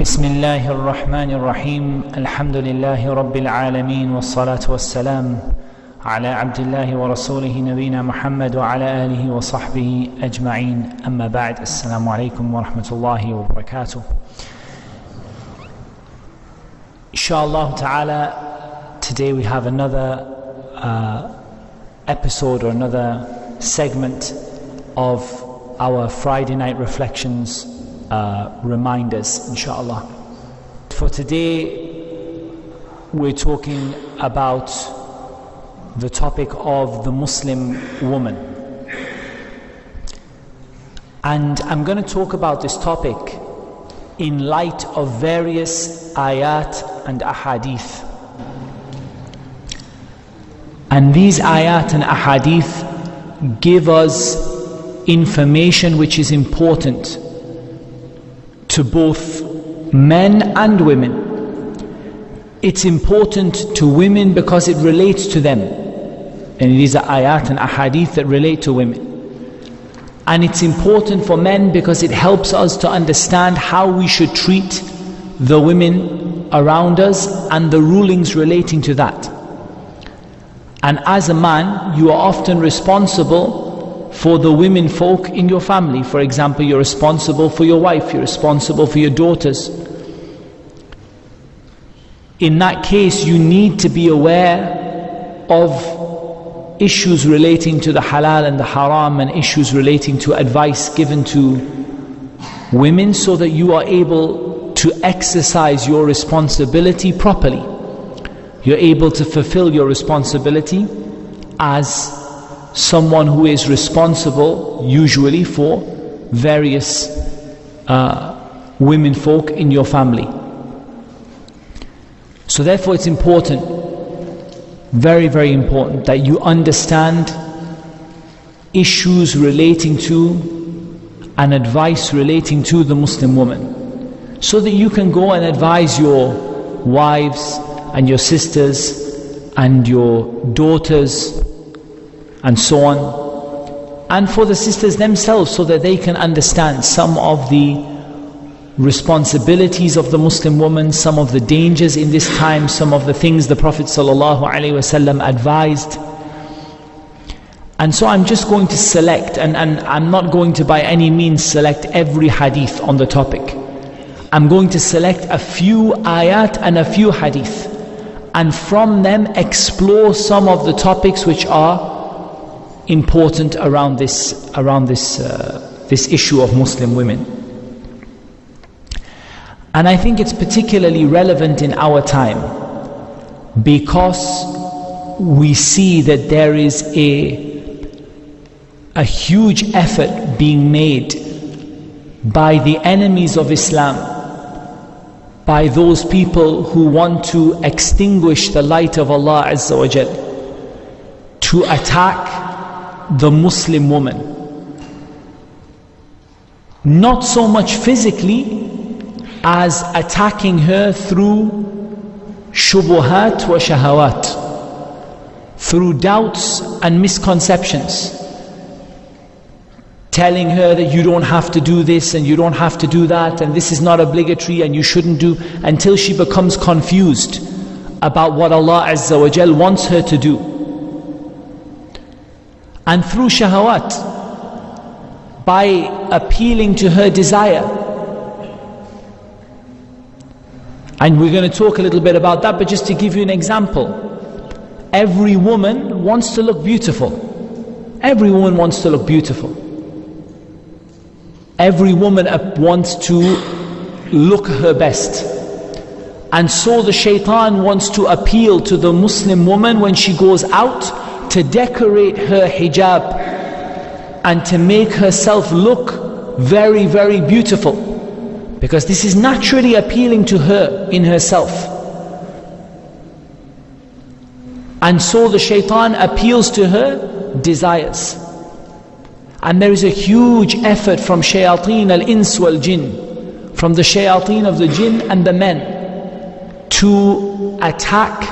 بسم الله الرحمن الرحيم الحمد لله رب العالمين والصلاة والسلام على عبد الله ورسوله نبينا محمد وعلى آله وصحبه أجمعين أما بعد السلام عليكم ورحمة الله وبركاته. Inshallah ta'ala, today we have another episode or another segment of our Friday night reflections, reminders, inshallah. For today we're talking about the topic of the Muslim woman, and I'm going to talk about this topic in light of various ayat and ahadith. And these ayat and ahadith give us information which is important to both men and women. It's important to women because it relates to them, and these are ayat and ahadith that relate to women. And it's important for men because it helps us to understand how we should treat the women around us and the rulings relating to that. And as a man, you are often responsible for the women folk in your family. For example, you're responsible for your wife, you're responsible for your daughters. In that case, you need to be aware of issues relating to the halal and the haram, and issues relating to advice given to women, so that you are able to exercise your responsibility properly. You're able to fulfill your responsibility as someone who is responsible usually for various women folk in your family. So therefore it's important, very, very important, that you understand issues relating to and advice relating to the Muslim woman, so that you can go and advise your wives and your sisters and your daughters and so on, and for the sisters themselves, so that they can understand some of the responsibilities of the Muslim woman, some of the dangers in this time, some of the things the Prophet ﷺ advised. And so I'm just going to select, and I'm not going to by any means select every hadith on the topic. I'm going to select a few ayat and a few hadith, and from them explore some of the topics which are important around this issue of Muslim women. And I think it's particularly relevant in our time because we see that there is a huge effort being made by the enemies of Islam, by those people who want to extinguish the light of Allah Azza wa Jal, to attack the Muslim woman. Not so much physically as attacking her through shubuhat wa shahawat, through doubts and misconceptions, telling her that you don't have to do this and you don't have to do that, and this is not obligatory and you shouldn't do, until she becomes confused about what Allah Azza wa Jal wants her to do. And through shahawat, by appealing to her desire. And we're going to talk a little bit about that, but just to give you an example, every woman wants to look beautiful. Every woman wants to look beautiful. Every woman wants to look her best. And so the shaitan wants to appeal to the Muslim woman when she goes out to decorate her hijab and to make herself look very, very beautiful, because this is naturally appealing to her in herself. And so the shaitan appeals to her desires. And there is a huge effort from shayateen al-ins wal-jinn, from the shayateen of the jinn and the men, to attack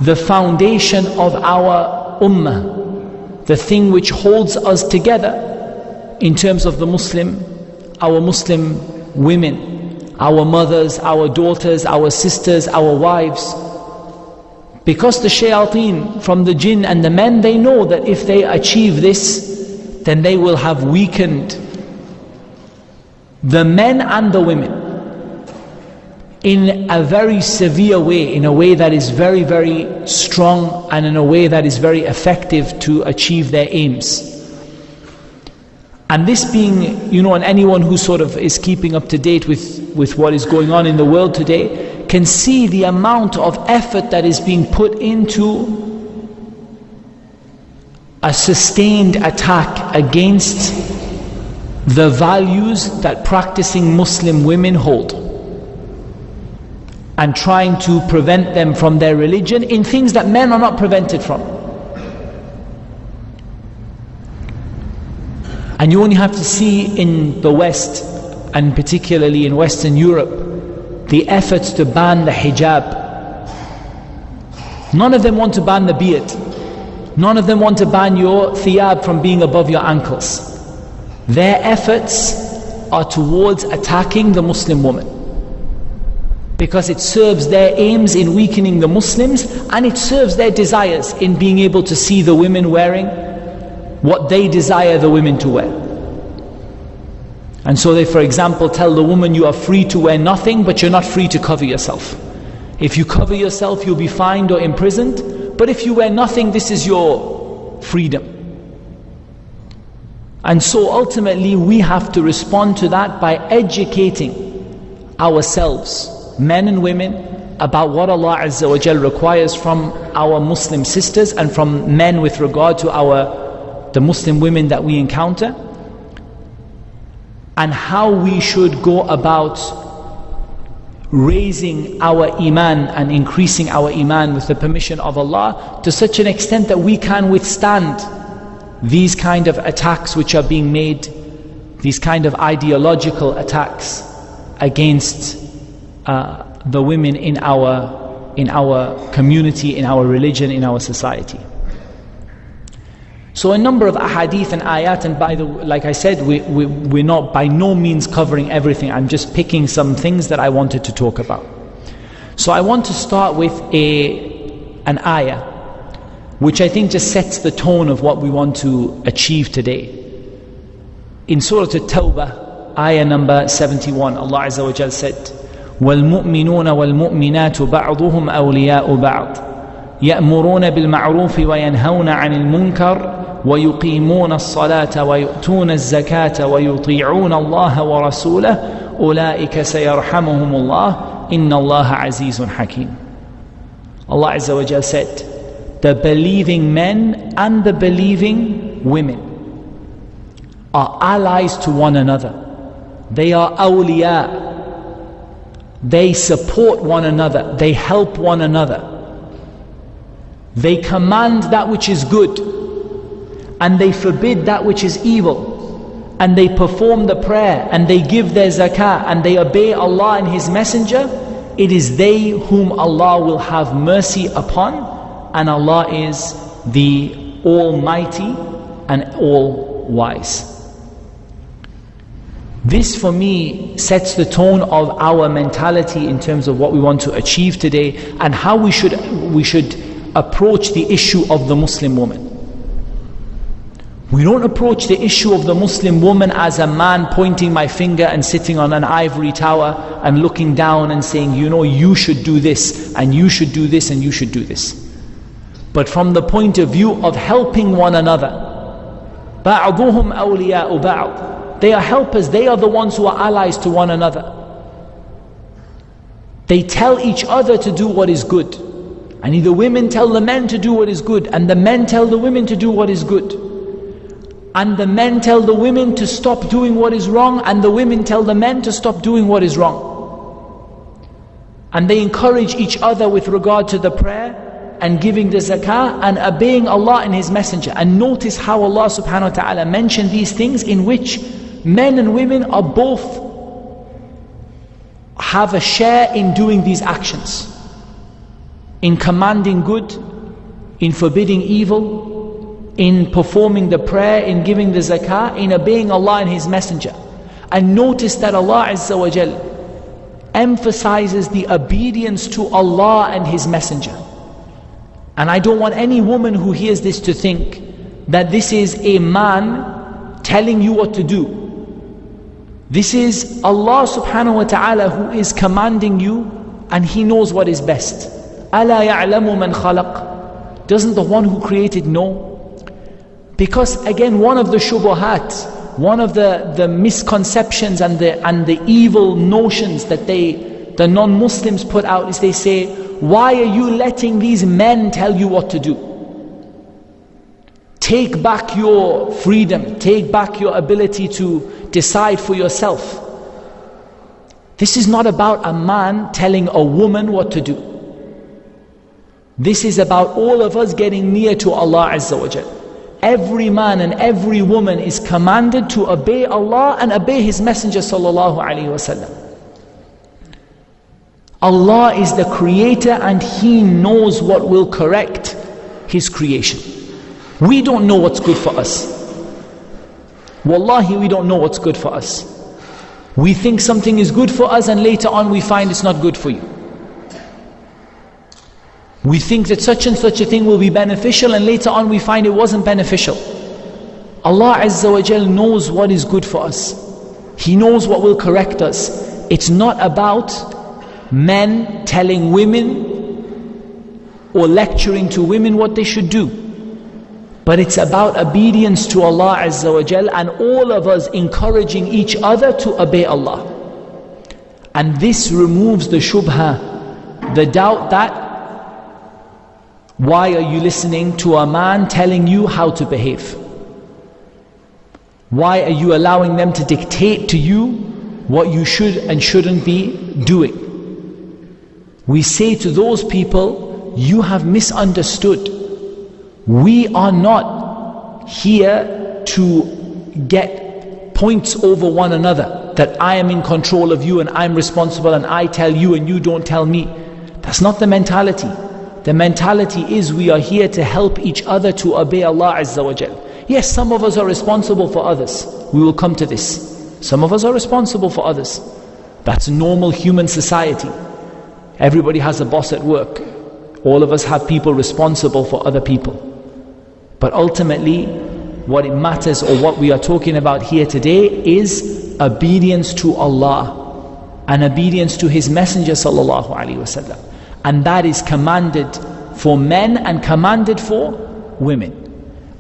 the foundation of our ummah, the thing which holds us together in terms of the our Muslim women, our mothers, our daughters, our sisters, our wives. Because the shayateen from the jinn and the men, they know that if they achieve this, then they will have weakened the men and the women in a very severe way, in a way that is very, very strong, and in a way that is very effective to achieve their aims. And this being, and anyone who sort of is keeping up to date with what is going on in the world today, can see the amount of effort that is being put into a sustained attack against the values that practicing Muslim women hold, and trying to prevent them from their religion in things that men are not prevented from. And you only have to see in the West, and particularly in Western Europe, the efforts to ban the hijab. None of them want to ban the beard. None of them want to ban your thiyab from being above your ankles. Their efforts are towards attacking the Muslim woman, because it serves their aims in weakening the Muslims, and it serves their desires in being able to see the women wearing what they desire the women to wear. And so they, for example, tell the woman, you are free to wear nothing, but you're not free to cover yourself. If you cover yourself, you'll be fined or imprisoned, but if you wear nothing, this is your freedom. And so ultimately we have to respond to that by educating ourselves, men and women, about what Allah Azza wa Jal requires from our Muslim sisters and from men with regard to the Muslim women that we encounter, and how we should go about raising our iman and increasing our iman with the permission of Allah to such an extent that we can withstand these kind of attacks which are being made, these kind of ideological attacks against the women in our community, in our religion, in our society. So a number of ahadith and ayat, and like I said, we're not by no means covering everything. I'm just picking some things that I wanted to talk about. So I want to start with an ayah, which I think just sets the tone of what we want to achieve today. In Surah At-Tawbah, ayah number 71, Allah Azza wa Jal said, وَالْمُؤْمِنُونَ وَالْمُؤْمِنَاتُ بَعْضُهُمْ أَوْلِيَاءُ بَعْضٍ يَأْمُرُونَ بِالْمَعْرُوفِ وَيَنْهَوْنَ عَنِ الْمُنْكَرِ وَيُقِيمُونَ الصَّلَاةَ وَيُؤْتُونَ الزَّكَاةَ وَيُطِيعُونَ اللَّهَ وَرَسُولَهُ أُولَٰئِكَ سَيَرْحَمُهُمُ اللَّهُ إِنَّ اللَّهَ عَزِيزٌ حَكِيمٌ. Allah Azza wa Jal said, the believing men and the believing women are allies to one another. They are awliya. They support one another. They help one another. They command that which is good, and they forbid that which is evil, and they perform the prayer, and they give their zakah, and they obey Allah and His Messenger. It is they whom Allah will have mercy upon, and Allah is the Almighty and All-Wise. This for me sets the tone of our mentality in terms of what we want to achieve today, and how we should approach the issue of the Muslim woman. We don't approach the issue of the Muslim woman as a man pointing my finger and sitting on an ivory tower and looking down and saying, you should do this, and you should do this, and you should do this. But from the point of view of helping one another. بَعْضُهُمْ أَوْلِيَاءُ بَعْضٍ. They are helpers, they are the ones who are allies to one another. They tell each other to do what is good. And the women tell the men to do what is good, and the men tell the women to do what is good. And the men tell the women to stop doing what is wrong, and the women tell the men to stop doing what is wrong. And they encourage each other with regard to the prayer and giving the zakah and obeying Allah and His Messenger. And notice how Allah subhanahu wa ta'ala mentioned these things in which men and women are both have a share in doing these actions, in commanding good, in forbidding evil, in performing the prayer, in giving the zakah, in obeying Allah and His Messenger. And notice that Allah Azza wa Jal emphasizes the obedience to Allah and His Messenger. And I don't want any woman who hears this to think that this is a man telling you what to do. This is Allah subhanahu wa ta'ala who is commanding you, and He knows what is best. أَلَا يَعْلَمُ مَنْ خَلَقَ. Doesn't the one who created know? Because again, one of the shubuhat, one of the misconceptions and the evil notions that the non-Muslims put out is they say, why are you letting these men tell you what to do? Take back your freedom, take back your ability to decide for yourself. This is not about a man telling a woman what to do. This is about all of us getting near to Allah Azza wa Jal. Every man and every woman is commanded to obey Allah and obey His Messenger sallallahu alaihi wasallam. Allah is the creator and He knows what will correct His creation. We don't know what's good for us. Wallahi, we don't know what's good for us. We think something is good for us and later on we find it's not good for you. We think that such and such a thing will be beneficial and later on we find it wasn't beneficial. Allah Azza wa Jal knows what is good for us. He knows what will correct us. It's not about men telling women or lecturing to women what they should do. But it's about obedience to Allah Azza wa Jal and all of us encouraging each other to obey Allah. And this removes the shubha, the doubt that why are you listening to a man telling you how to behave? Why are you allowing them to dictate to you what you should and shouldn't be doing? We say to those people, you have misunderstood. We are not here to get points over one another, that I am in control of you and I'm responsible and I tell you and you don't tell me. That's not the mentality. The mentality is we are here to help each other to obey Allah Azza wa Jal. Yes, some of us are responsible for others. We will come to this. Some of us are responsible for others. That's normal human society. Everybody has a boss at work. All of us have people responsible for other people. But ultimately, what it matters or what we are talking about here today is obedience to Allah and obedience to His Messenger sallallahu alaihi wasallam. And that is commanded for men and commanded for women.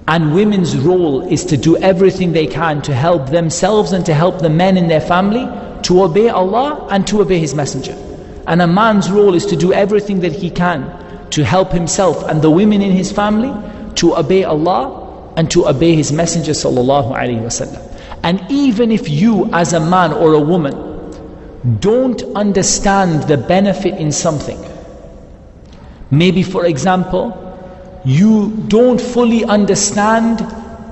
And women's role is to do everything they can to help themselves and to help the men in their family to obey Allah and to obey His Messenger. And a man's role is to do everything that he can to help himself and the women in his family to obey Allah and to obey His Messenger sallallahu alaihi wasallam. And even if you as a man or a woman don't understand the benefit in something, maybe for example, you don't fully understand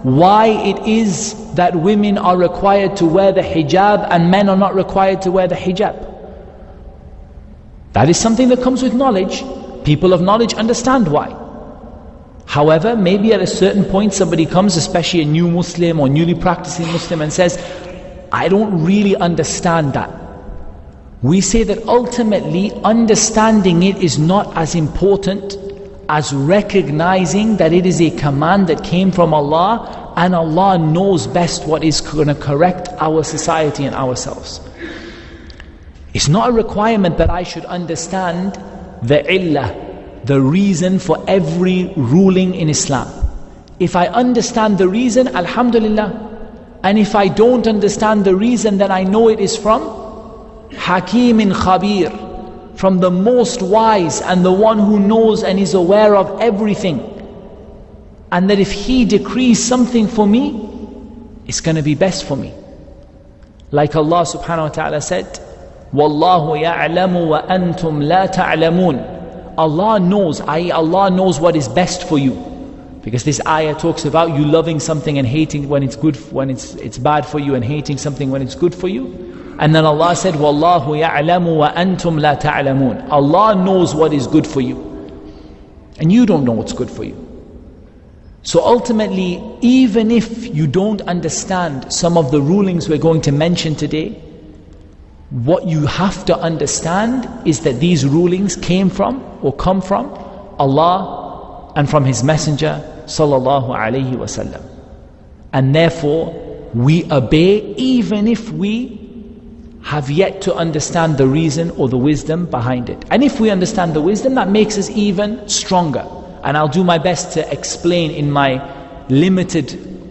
why it is that women are required to wear the hijab and men are not required to wear the hijab. That is something that comes with knowledge. People of knowledge understand why. However, maybe at a certain point somebody comes, especially a new Muslim or newly practicing Muslim, and says, I don't really understand that. We say that ultimately understanding it is not as important as recognizing that it is a command that came from Allah, and Allah knows best what is going to correct our society and ourselves. It's not a requirement that I should understand the illah, the reason for every ruling in Islam. If I understand the reason, alhamdulillah. And if I don't understand the reason, then I know it is from Hakimin Khabir, from the most wise and the one who knows and is aware of everything. And that if He decrees something for me, it's going to be best for me. Like Allah subhanahu wa ta'ala said, Wallahu ya'lamu wa antum la ta'lamun. Allah knows, i.e. Allah knows what is best for you. Because this ayah talks about you loving something and hating when it's good, when it's bad for you, and hating something when it's good for you. And then Allah said, Wallahu ya'lamu wa antum la ta'lamun. Allah knows what is good for you, and you don't know what's good for you. So ultimately, even if you don't understand some of the rulings we're going to mention today, What you have to understand is that these rulings came from or come from Allah and from His Messenger sallallahu alaihi wasallam. And therefore we obey even if we have yet to understand the reason or the wisdom behind it. And if we understand the wisdom, that makes us even stronger. And I'll do my best to explain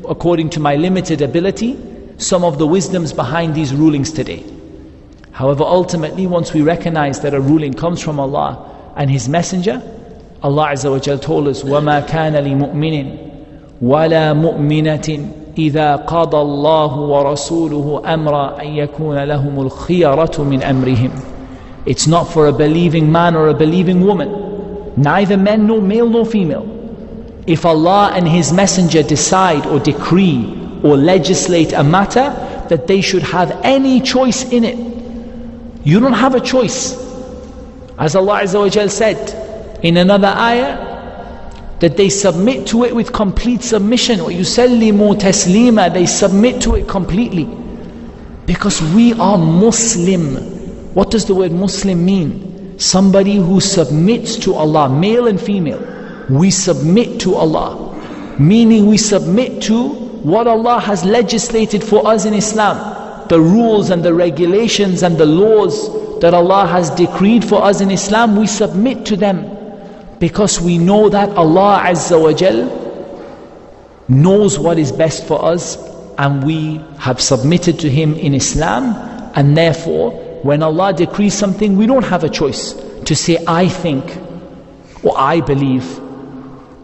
according to my limited ability, some of the wisdoms behind these rulings today. However, ultimately, once we recognize that a ruling comes from Allah and His Messenger, Allah Azza wa Jal told us, وَمَا كَانَ لِمُؤْمِنٍ وَلَا مُؤْمِنَةٍ إِذَا قَضَى اللَّهُ وَرَسُولُهُ أَمْرًا أَن يَكُونَ لَهُمُ الْخِيَرَةُ مِنْ أَمْرِهِمْ. It's not for a believing man or a believing woman, neither men nor male nor female. If Allah and His Messenger decide or decree or legislate a matter, that they should have any choice in it. You don't have a choice. As Allah Azza wa Jal said in another ayah, that they submit to it with complete submission. وَيُسَلِّمُوا تَسْلِيمًا. They submit to it completely. Because we are Muslim. What does the word Muslim mean? Somebody who submits to Allah, male and female. We submit to Allah. Meaning we submit to what Allah has legislated for us in Islam. The rules and the regulations and the laws that Allah has decreed for us in Islam, we submit to them. Because we know that Allah Azza wa Jal knows what is best for us, and we have submitted to Him in Islam. And therefore, when Allah decrees something, we don't have a choice to say, I think, or I believe,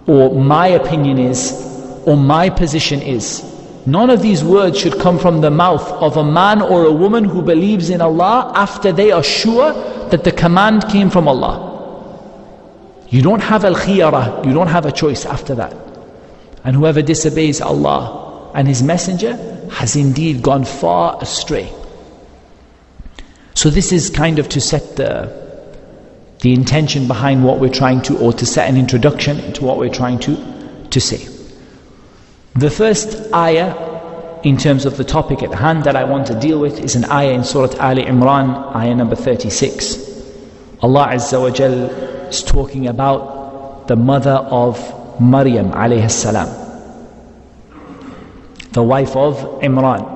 or my opinion is, or my position is. None of these words should come from the mouth of a man or a woman who believes in Allah after they are sure that the command came from Allah. You don't have al-khiyarah, you don't have a choice after that. And whoever disobeys Allah and His Messenger has indeed gone far astray. So this is kind of to set the intention behind what we're trying to, or to set an introduction into what we're trying to say. The first ayah in terms of the topic at hand that I want to deal with is an ayah in Surah Ali Imran, ayah number 36. Allah Azza wa Jal is talking about the mother of Maryam alayhi salam, the wife of Imran.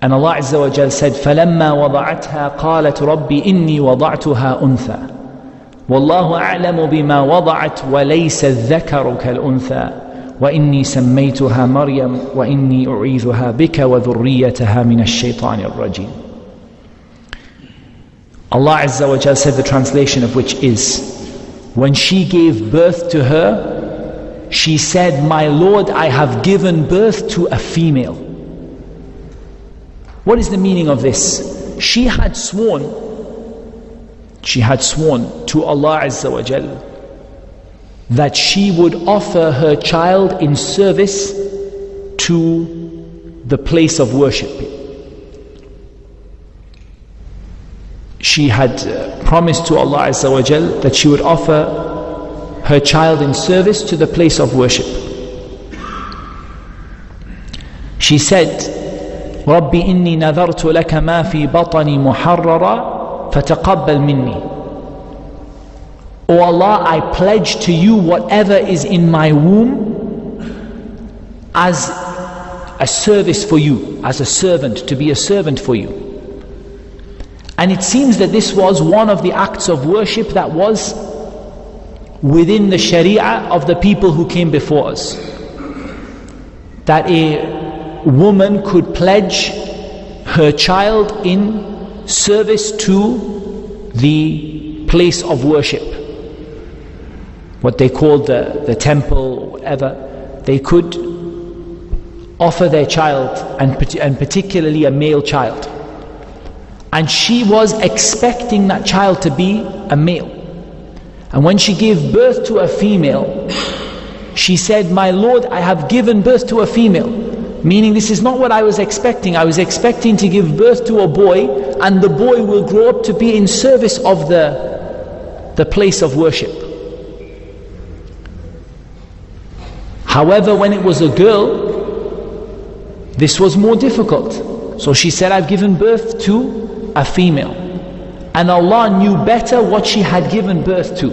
And Allah Azza wa Jal said, فَلَمَّا وَضَعَتْهَا قَالَتْ رَبِّ إِنِّي وَضَعْتُهَا أُنْثَى وَاللَّهُ أَعْلَمُ بِمَا وَضَعَتْ وَلَيْسَ الذَّكَرُ كَالْأُنْثَى وَإِنِّي سَمَّيْتُهَا مَرْيَمْ وَإِنِّي أُعِيذُهَا بِكَ وَذُرِّيَّتَهَا مِنَ الشَّيْطَانِ الرَّجِيمِ. Allah Azza wa Jal said, the translation of which is, when she gave birth to her, she said, my Lord, I have given birth to a female. What is the meaning of this? She had sworn to Allah Azza wa Jal that she would offer her child in service to the place of worship. She had promised to Allah Azza wa Jal that she would offer her child in service to the place of worship. She said, رَبِّ إِنِّي نَذَرْتُ لَكَ مَا فِي بَطَنِي مُحَرَّرًا فَتَقَبَّلْ مِنِّي. O Allah, I pledge to you whatever is in my womb as a service for you, as a servant, to be a servant for you. And it seems that this was one of the acts of worship that was within the Sharia of the people who came before us. That a woman could pledge her child in service to the place of worship. What they called the temple or whatever. They could offer their child, and particularly a male child. And she was expecting that child to be a male. And when she gave birth to a female, she said, my Lord, I have given birth to a female. Meaning, this is not what I was expecting. I was expecting to give birth to a boy, and the boy will grow up to be in service of the place of worship. However, when it was a girl, this was more difficult. So she said, I've given birth to a female. And Allah knew better what she had given birth to.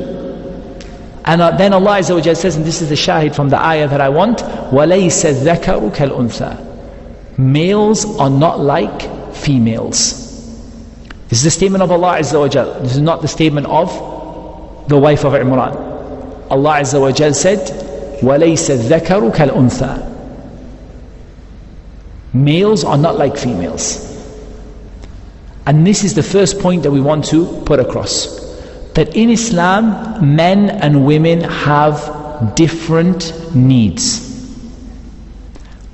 And then Allah Azza wa Jal says, and this is the shahid from the ayah that I want, وَلَيْسَ الذَّكَرُ كَالْأُنثَى. Males are not like females. This is the statement of Allah Azza wa Jal. This is not the statement of the wife of Imran. Allah Azza wa Jal said, وَلَيْسَ الذَّكَرُ كَالْأُنثَى. Males are not like females. And this is the first point that we want to put across. That in Islam, men and women have different needs.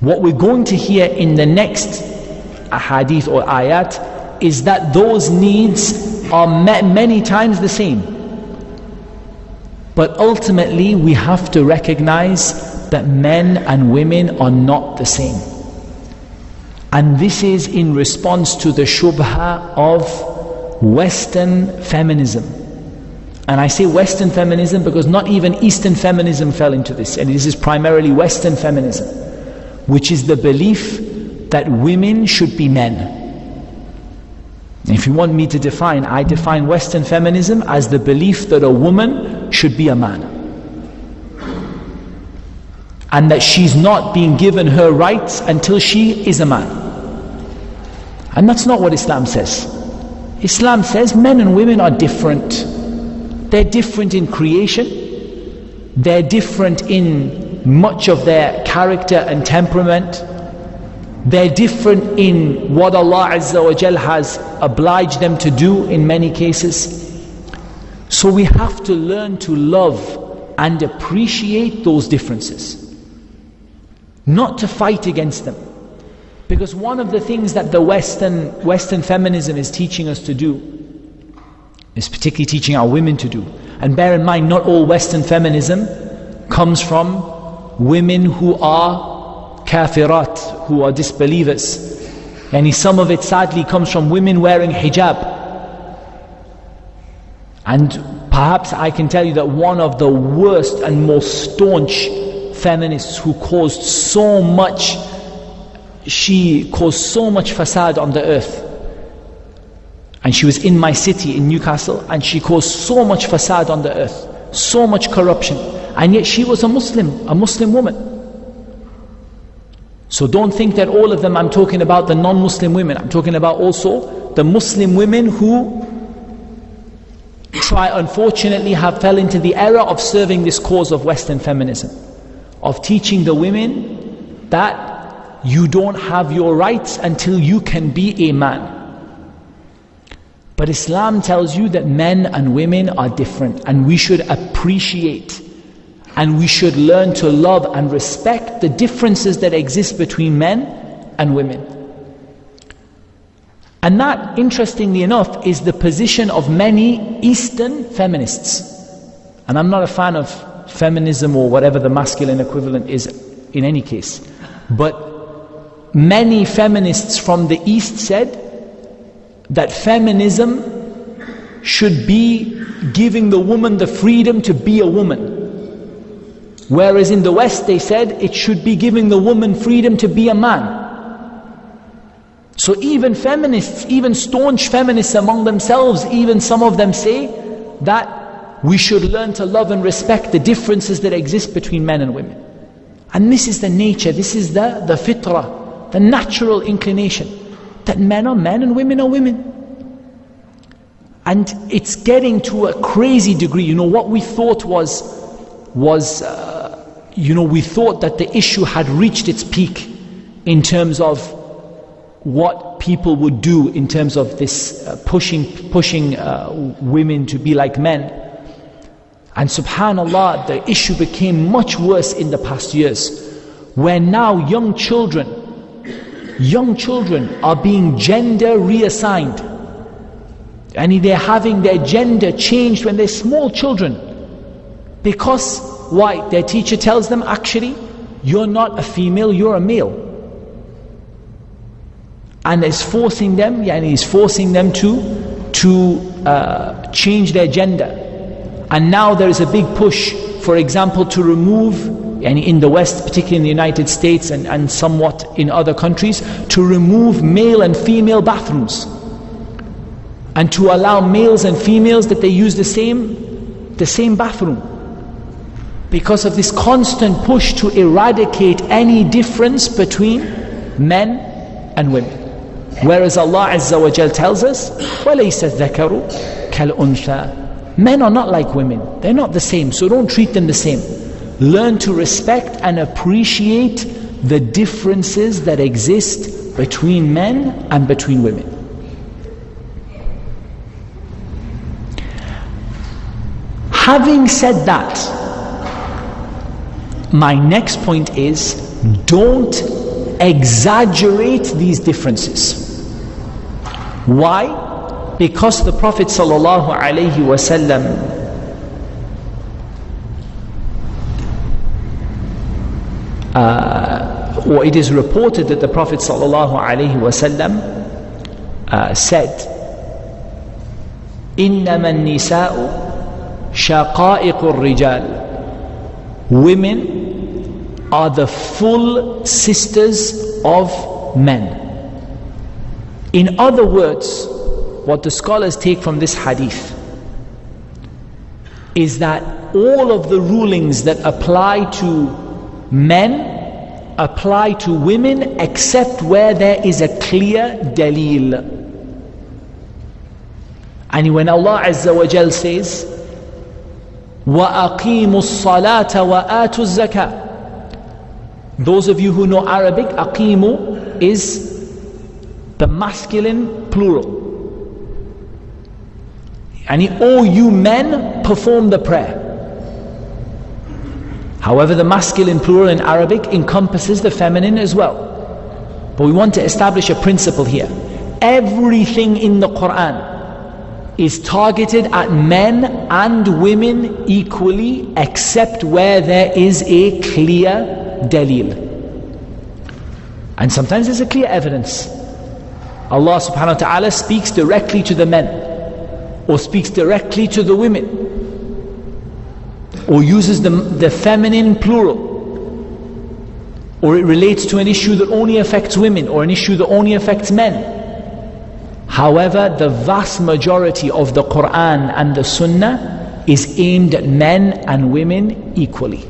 What we're going to hear in the next ahadith or ayat is that those needs are many times the same. But ultimately, we have to recognize that men and women are not the same. And this is in response to the shubha of Western feminism. And I say Western feminism because not even Eastern feminism fell into this. And this is primarily Western feminism, which is the belief that women should be men. And if you want me to define, I define Western feminism as the belief that a woman should be a man. And that she's not being given her rights until she is a man. And that's not what Islam says. Islam says men and women are different. They're different in creation. They're different in much of their character and temperament. They're different in what Allah Azza wa Jal has obliged them to do in many cases. So we have to learn to love and appreciate those differences, not to fight against them. Because one of the things that the Western feminism is teaching us to do, is particularly teaching our women to do. And bear in mind, not all Western feminism comes from women who are kafirat, who are disbelievers. And some of it sadly comes from women wearing hijab. And perhaps I can tell you that one of the worst and most staunch feminists who caused so much fasad on the earth. And she was in my city in Newcastle, and she caused so much fasad on the earth, so much corruption, and yet she was a Muslim woman. So don't think that all of them, I'm talking about the non-Muslim women, I'm talking about also the Muslim women who unfortunately have fell into the error of serving this cause of Western feminism, of teaching the women that you don't have your rights until you can be a man. But Islam tells you that men and women are different, and we should appreciate and we should learn to love and respect the differences that exist between men and women. And that, interestingly enough, is the position of many Eastern feminists. And I'm not a fan of feminism or whatever the masculine equivalent is in any case. But many feminists from the East said that feminism should be giving the woman the freedom to be a woman. Whereas in the West they said it should be giving the woman freedom to be a man. So even feminists, even staunch feminists among themselves, even some of them say that we should learn to love and respect the differences that exist between men and women. And this is the nature, this is the fitrah, the natural inclination, that men are men and women are women. And it's getting to a crazy degree. What we thought was we thought that the issue had reached its peak in terms of what people would do in terms of this pushing women to be like men. And subhanallah, the issue became much worse in the past years, where now young children are being gender reassigned, and they're having their gender changed when they're small children. Because why? Their teacher tells them, actually, you're not a female, you're a male. And is forcing them to change their gender. And now there is a big push, for example, to remove and in the West, particularly in the United States and somewhat in other countries, to remove male and female bathrooms and to allow males and females that they use the same bathroom, because of this constant push to eradicate any difference between men and women. Whereas Allah Azza wa Jal tells us, وَلَيْسَ الذَّكَرُ كَالْأُنْثَى. Men are not like women, they're not the same, so don't treat them the same. Learn to respect and appreciate the differences that exist between men and between women. Having said that, my next point is, don't exaggerate these differences. Why? Because the Prophet sallallahu alaihi wasallam or it is reported that the Prophet sallallahu alaihi wasallam said, إِنَّمَا النِّسَاءُ شَقَائِقُ الرِّجَالِ. Women are the full sisters of men. In other words, what the scholars take from this hadith is that all of the rulings that apply to men apply to women, except where there is a clear dalil. And when Allah Azza wa Jal says, وَأَقِيمُوا الصَّلَاةَ وَآتُوا الزَّكَاةَ. Those of you who know Arabic, aqimu is the masculine plural. And all you men perform the prayer. However, the masculine plural in Arabic encompasses the feminine as well. But we want to establish a principle here. Everything in the Quran is targeted at men and women equally, except where there is a clear dalil. And sometimes there's a clear evidence. Allah subhanahu wa ta'ala speaks directly to the men, or speaks directly to the women, or uses the feminine plural, or it relates to an issue that only affects women, or an issue that only affects men. However, the vast majority of the Quran and the Sunnah is aimed at men and women equally,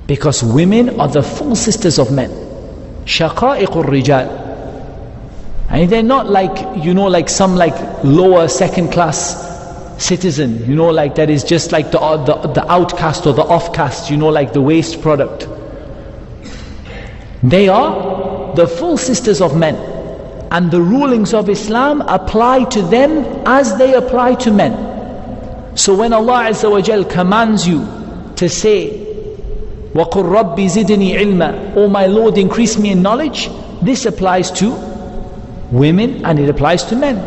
because women are the full sisters of men. Shaqa'iqur rijal. And they're not like, like some lower second class citizen, like that is just like the outcast or the offcast, like the waste product. They are the full sisters of men, and the rulings of Islam apply to them as they apply to men. So when Allah Azza wa Jal commands you to say, وَقُلْ رَبِّ زِدْنِي عِلْمًا, O my Lord, increase me in knowledge, this applies to women and it applies to men.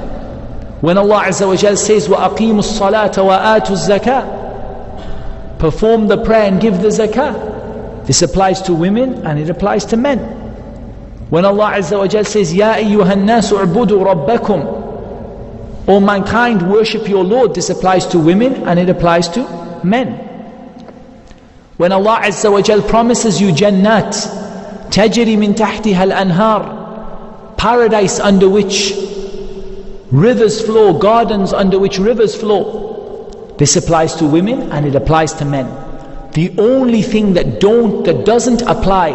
When Allah Azza wa Jal says, وَأَقِيمُوا الصَّلَاةَ وَآتُوا الزَّكَاةَ, perform the prayer and give the zakah, this applies to women and it applies to men. When Allah Azza wa Jal says, يَا أَيُّهَا النَّاسُ اعْبُدُوا رَبَّكُمْ, O mankind, worship your Lord, this applies to women and it applies to men. When Allah Azza wa Jal promises you Jannat, تَجْرِي مِن تَحْتِهَا الْأَنْهَارِ, paradise under which rivers flow, gardens under which rivers flow, this applies to women and it applies to men. The only thing that doesn't apply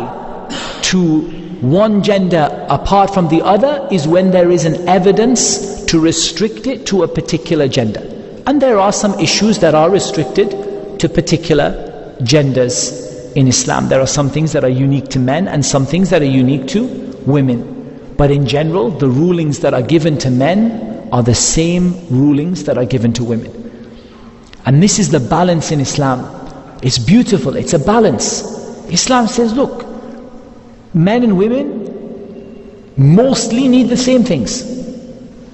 to one gender apart from the other is when there is an evidence to restrict it to a particular gender. And there are some issues that are restricted to particular genders in Islam. There are some things that are unique to men and some things that are unique to women. But in general, the rulings that are given to men are the same rulings that are given to women. And this is the balance in Islam. It's beautiful, it's a balance. Islam says, look, men and women mostly need the same things.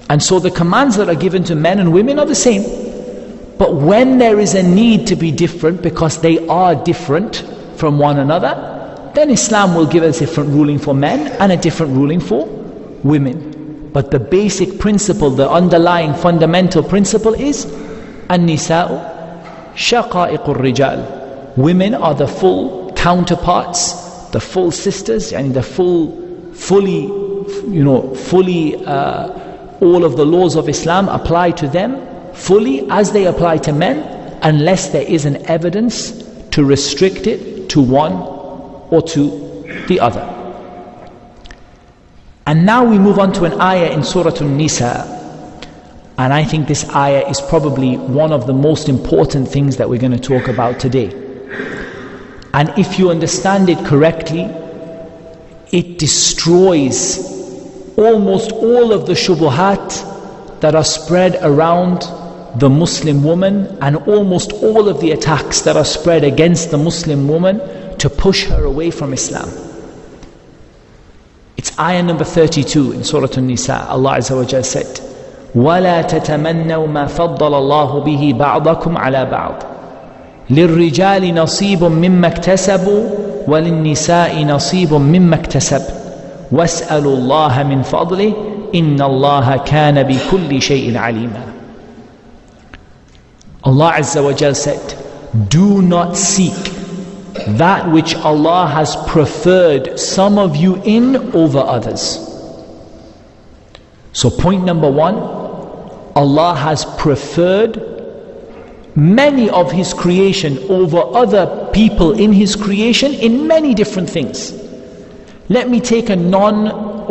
And so the commands that are given to men and women are the same. But when there is a need to be different, because they are different from one another, then Islam will give a different ruling for men and a different ruling for women. But the basic principle, the underlying fundamental principle is An-nisa'u shaqa'iqur rijal. women are the full counterparts, the full sisters, and the fully, all of the laws of Islam apply to them fully as they apply to men, unless there is an evidence to restrict it to one or to the other. And now we move on to an ayah in Surah An-Nisa, and I think this ayah is probably one of the most important things that we're going to talk about today. And if you understand it correctly, it destroys almost all of the shubuhat that are spread around the Muslim woman, and almost all of the attacks that are spread against the Muslim woman to push her away from Islam. It's ayah number 32 in Surah An-Nisa. Allah Azza wa Jal said, وَلَا تَتَمَنَّوْا مَا فَضَّلَ اللَّهُ بِهِ بَعْضَكُمْ عَلَى بَعْضٍ لِلرِّجَالِ نَصِيبٌ مِّمَّا اكْتَسَبُوا وَلِلنِّسَاءِ نَصِيبٌ مِّمَّا اكْتَسَبْنَ وَاسْأَلُوا اللَّهَ مِنْ فَضْلِهِ إِنَّ اللَّهَ كَانَ بِكُلِّ شَيْءٍ عَلِيمًا. Allah Azza wa Jal said, do not seek that which Allah has preferred some of you in over others. So point number one, Allah has preferred many of His creation over other people in His creation in many different things. Let me take a not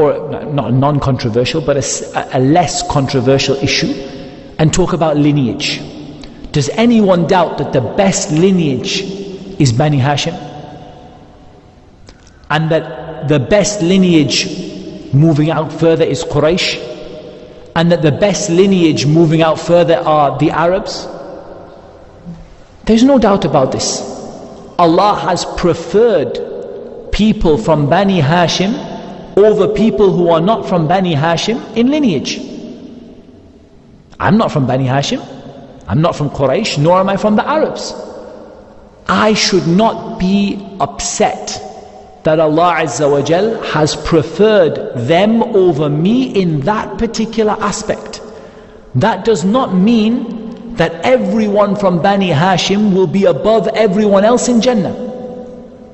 non-controversial, but a less controversial issue and talk about lineage. Does anyone doubt that the best lineage is Bani Hashim? And that the best lineage moving out further is Quraysh? And that the best lineage moving out further are the Arabs? There's no doubt about this. Allah has preferred people from Bani Hashim over people who are not from Bani Hashim in lineage. I'm not from Bani Hashim, I'm not from Quraysh, nor am I from the Arabs. I should not be upset that Allah Azza wa Jal has preferred them over me in that particular aspect. That does not mean that everyone from Bani Hashim will be above everyone else in Jannah.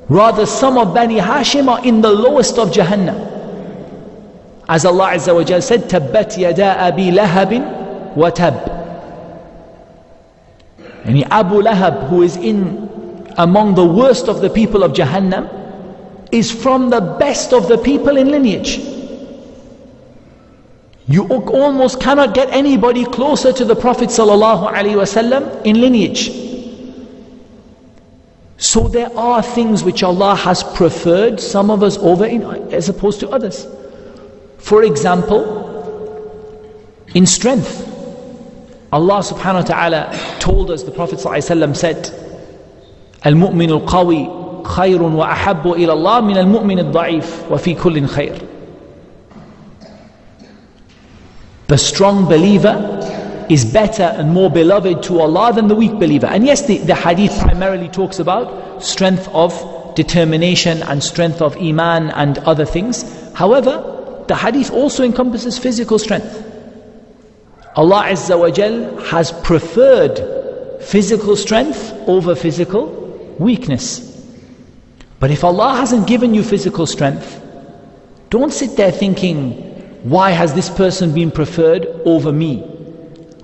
Rather, some of Bani Hashim are in the lowest of Jahannam. As Allah Azza wa Jal said, تَبَّتْ يَدَا أَبِي لَهَبٍ وَتَبٍّ. And Abu Lahab, who is among the worst of the people of Jahannam, is from the best of the people in lineage. You almost cannot get anybody closer to the Prophet ﷺ in lineage. So there are things which Allah has preferred some of us over as opposed to others. For example, in strength, Allah subhanahu wa ta'ala told us, the Prophet ﷺ said, المؤمن القوي خير وأحب إلى الله من المؤمن الضعيف وفي كل خير. The strong believer is better and more beloved to Allah than the weak believer. And yes, the hadith primarily talks about strength of determination and strength of iman and other things. However, the hadith also encompasses physical strength. Allah Azza wa Jal has preferred physical strength over physical weakness. But if Allah hasn't given you physical strength, don't sit there thinking, why has this person been preferred over me?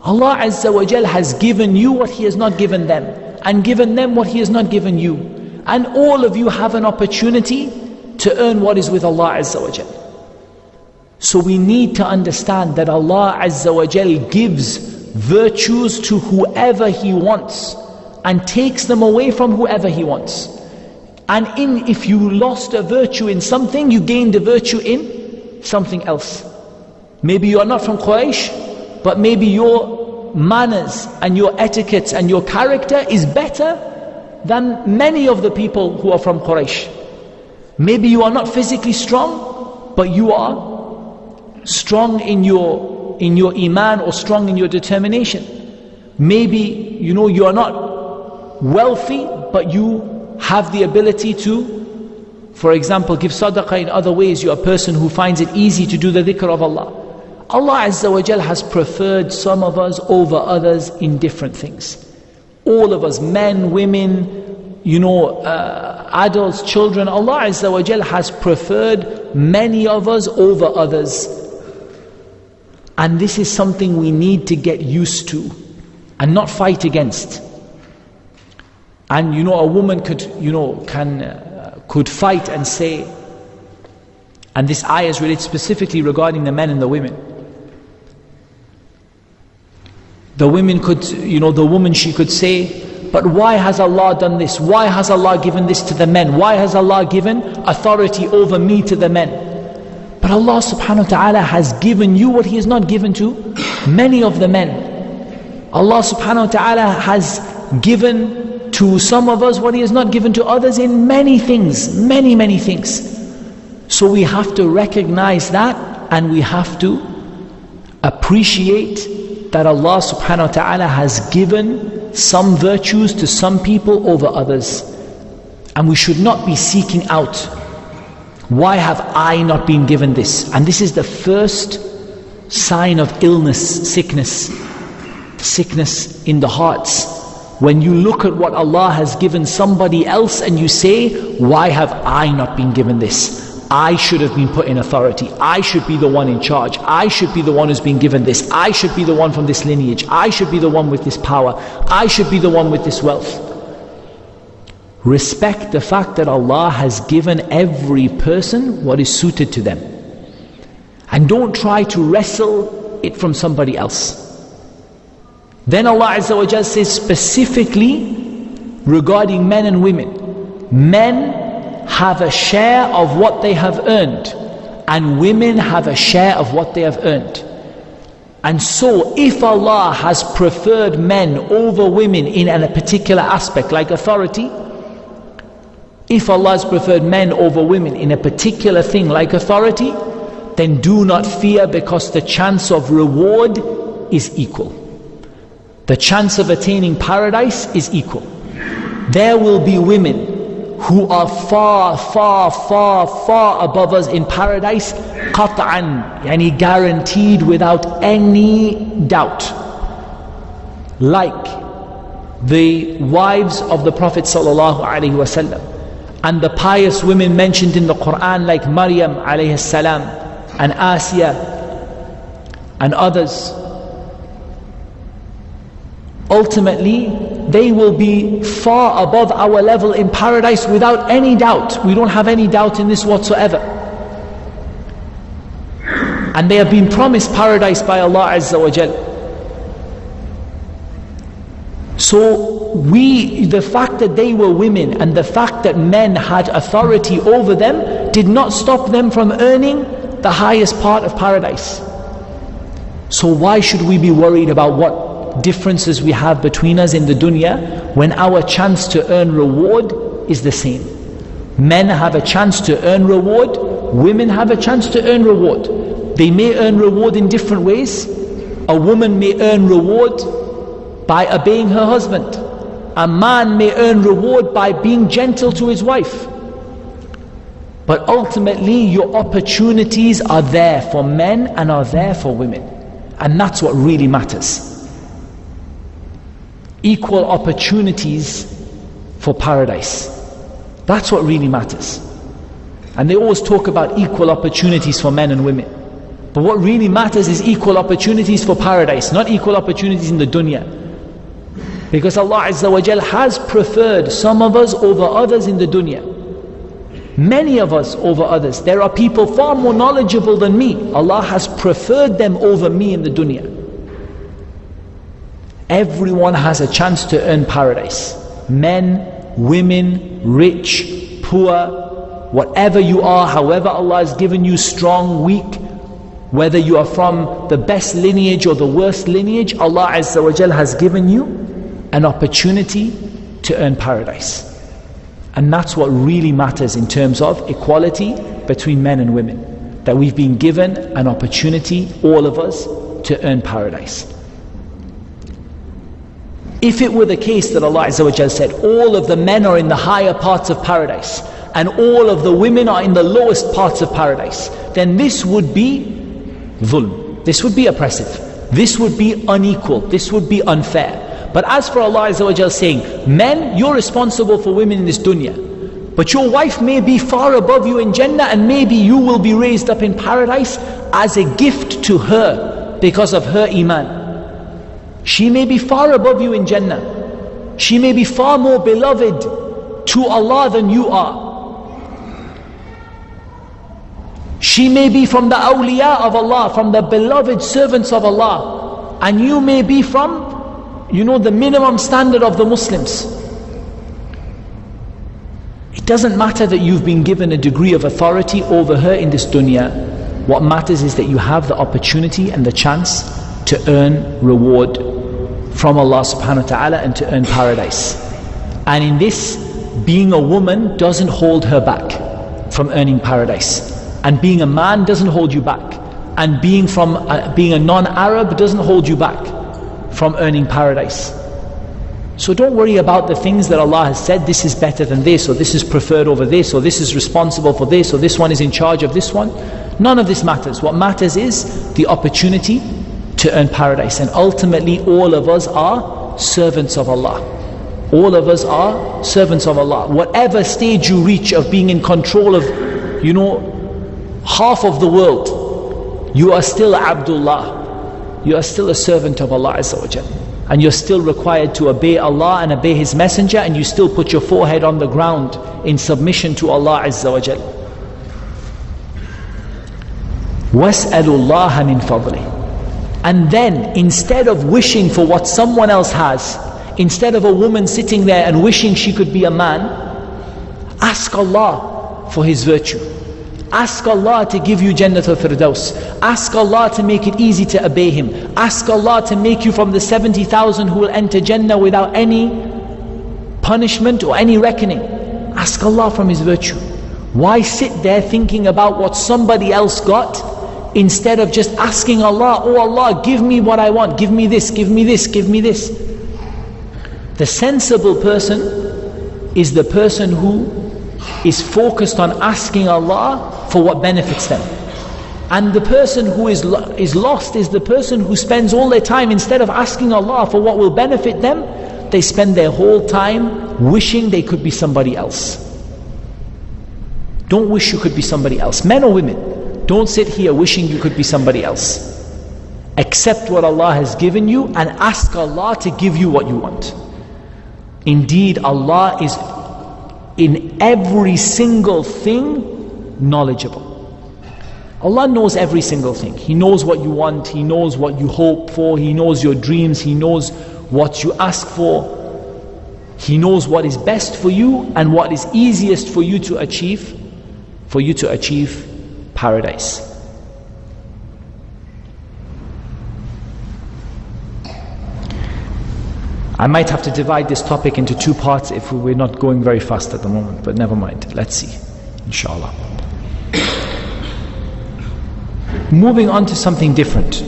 Allah Azza wa Jal has given you what He has not given them, and given them what He has not given you. And all of you have an opportunity to earn what is with Allah Azza wa Jal. So we need to understand that Allah Azza wa Jal gives virtues to whoever He wants and takes them away from whoever He wants. And if you lost a virtue in something, you gained a virtue in something else. Maybe you are not from Quraysh, but maybe your manners and your etiquettes and your character is better than many of the people who are from Quraysh. Maybe you are not physically strong, but you are strong in your iman or strong in your determination. Maybe you are not wealthy, but you have the ability to, for example, give sadaqah in other ways. You are a person who finds it easy to do the dhikr of Allah. Allah Azza wa Jal has preferred some of us over others in different things. All of us, men, women, adults, children, Allah Azza wa Jal has preferred many of us over others. And this is something we need to get used to and not fight against. And a woman could fight and say, and this ayah is related specifically regarding the men and the women. The women could, the woman, she could say, but why has Allah done this? Why has Allah given this to the men? Why has Allah given authority over me to the men? But Allah subhanahu wa ta'ala has given you what He has not given to many of the men. Allah subhanahu wa ta'ala has given to some of us what He has not given to others in many things, many things. So we have to recognize that, and we have to appreciate that Allah subhanahu wa ta'ala has given some virtues to some people over others. And we should not be seeking out, why have I not been given this? And this is the first sign of illness, sickness in the hearts. When you look at what Allah has given somebody else and you say, why have I not been given this? I should have been put in authority. I should be the one in charge. I should be the one who's been given this. I should be the one from this lineage. I should be the one with this power. I should be the one with this wealth. Respect the fact that Allah has given every person what is suited to them. And don't try to wrestle it from somebody else. Then Allah Azza wa Jal says specifically regarding men and women, men have a share of what they have earned, and women have a share of what they have earned. And so if Allah has preferred men over women in a particular aspect like authority, if Allah has preferred men over women in a particular thing like authority, then do not fear, because the chance of reward is equal. The chance of attaining paradise is equal. There will be women who are far above us in paradise, qat'an, yani guaranteed without any doubt. Like the wives of the Prophet sallallahu alaihi wasallam, and the pious women mentioned in the Quran like Maryam alayhi salam, and Asiya, and others. Ultimately, they will be far above our level in paradise without any doubt. We don't have any doubt in this whatsoever. And they have been promised paradise by Allah Azza wa Jal. So the fact that they were women and the fact that men had authority over them did not stop them from earning the highest part of paradise. So why should we be worried about what differences we have between us in the dunya when our chance to earn reward is the same? Men have a chance to earn reward, women have a chance to earn reward. They may earn reward in different ways. A woman may earn reward by obeying her husband. A man may earn reward by being gentle to his wife. But ultimately your opportunities are there for men and are there for women. And that's what really matters. Equal opportunities for paradise. That's what really matters. And they always talk about equal opportunities for men and women. But what really matters is equal opportunities for paradise, not equal opportunities in the dunya. Because Allah Azza wa Jal has preferred some of us over others in the dunya. Many of us over others. There are people far more knowledgeable than me. Allah has preferred them over me in the dunya. Everyone has a chance to earn paradise. Men, women, rich, poor, whatever you are, however Allah has given you strong, weak, whether you are from the best lineage or the worst lineage, Allah Azza wa Jal has given you an opportunity to earn paradise. And that's what really matters in terms of equality between men and women. That we've been given an opportunity, all of us, to earn paradise. If it were the case that Allah Azza wa Jal said, all of the men are in the higher parts of paradise, and all of the women are in the lowest parts of paradise, then this would be dhulm. This would be oppressive. This would be unequal. This would be unfair. But as for Allah Azza wa Jal saying, men, you're responsible for women in this dunya, but your wife may be far above you in Jannah, and maybe you will be raised up in paradise as a gift to her because of her iman. She may be far above you in Jannah. She may be far more beloved to Allah than you are. She may be from the awliya of Allah, from the beloved servants of Allah, and you may be from, the minimum standard of the Muslims. It doesn't matter that you've been given a degree of authority over her in this dunya. What matters is that you have the opportunity and the chance to earn reward from Allah subhanahu wa ta'ala and to earn paradise. And in this, being a woman doesn't hold her back from earning paradise. And being a man doesn't hold you back. And being a non-Arab doesn't hold you back from earning paradise. So don't worry about the things that Allah has said, this is better than this, or this is preferred over this, or this is responsible for this, or this one is in charge of this one. None of this matters. What matters is the opportunity to earn paradise. And ultimately all of us are servants of Allah. All of us are servants of Allah. Whatever stage you reach of being in control of, half of the world, you are still Abdullah. You are still a servant of Allah Azza wa Jalla. And you're still required to obey Allah and obey His Messenger, and you still put your forehead on the ground in submission to Allah Azza wa Jalla. وَاسْأَلُوا اللَّهَ مِنْ فَضْلِهِ. And then, instead of wishing for what someone else has, instead of a woman sitting there and wishing she could be a man, ask Allah for His virtue. Ask Allah to give you Jannatul Firdaus. Ask Allah to make it easy to obey Him. Ask Allah to make you from the 70,000 who will enter Jannah without any punishment or any reckoning. Ask Allah from His virtue. Why sit there thinking about what somebody else got, instead of just asking Allah, oh Allah, give me what I want, give me this, give me this, give me this. The sensible person is the person who is focused on asking Allah for what benefits them. And the person who is lost is the person who spends all their time, instead of asking Allah for what will benefit them, they spend their whole time wishing they could be somebody else. Don't wish you could be somebody else. Men or women, don't sit here wishing you could be somebody else. Accept what Allah has given you and ask Allah to give you what you want. Indeed, Allah is in every single thing knowledgeable. Allah knows every single thing. He knows what you want, He knows what you hope for, He knows your dreams, He knows what you ask for. He knows what is best for you and what is easiest for you to achieve paradise. I might have to divide this topic into two parts if we're not going very fast at the moment, but never mind, let's see, inshallah. Moving on to something different.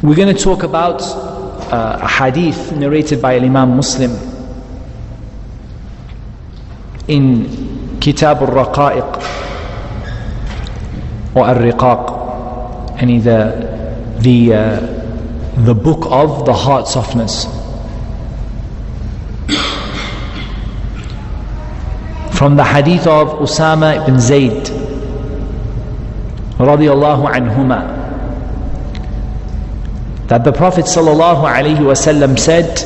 We're going to talk about a hadith narrated by Imam Muslim in Kitab al-Raqa'iq or al-Riqaq, and the book of the heart softeners. From the hadith of Usama ibn Zayd radiyallahu anhuma, that the Prophet sallallahu alayhi wasallam said,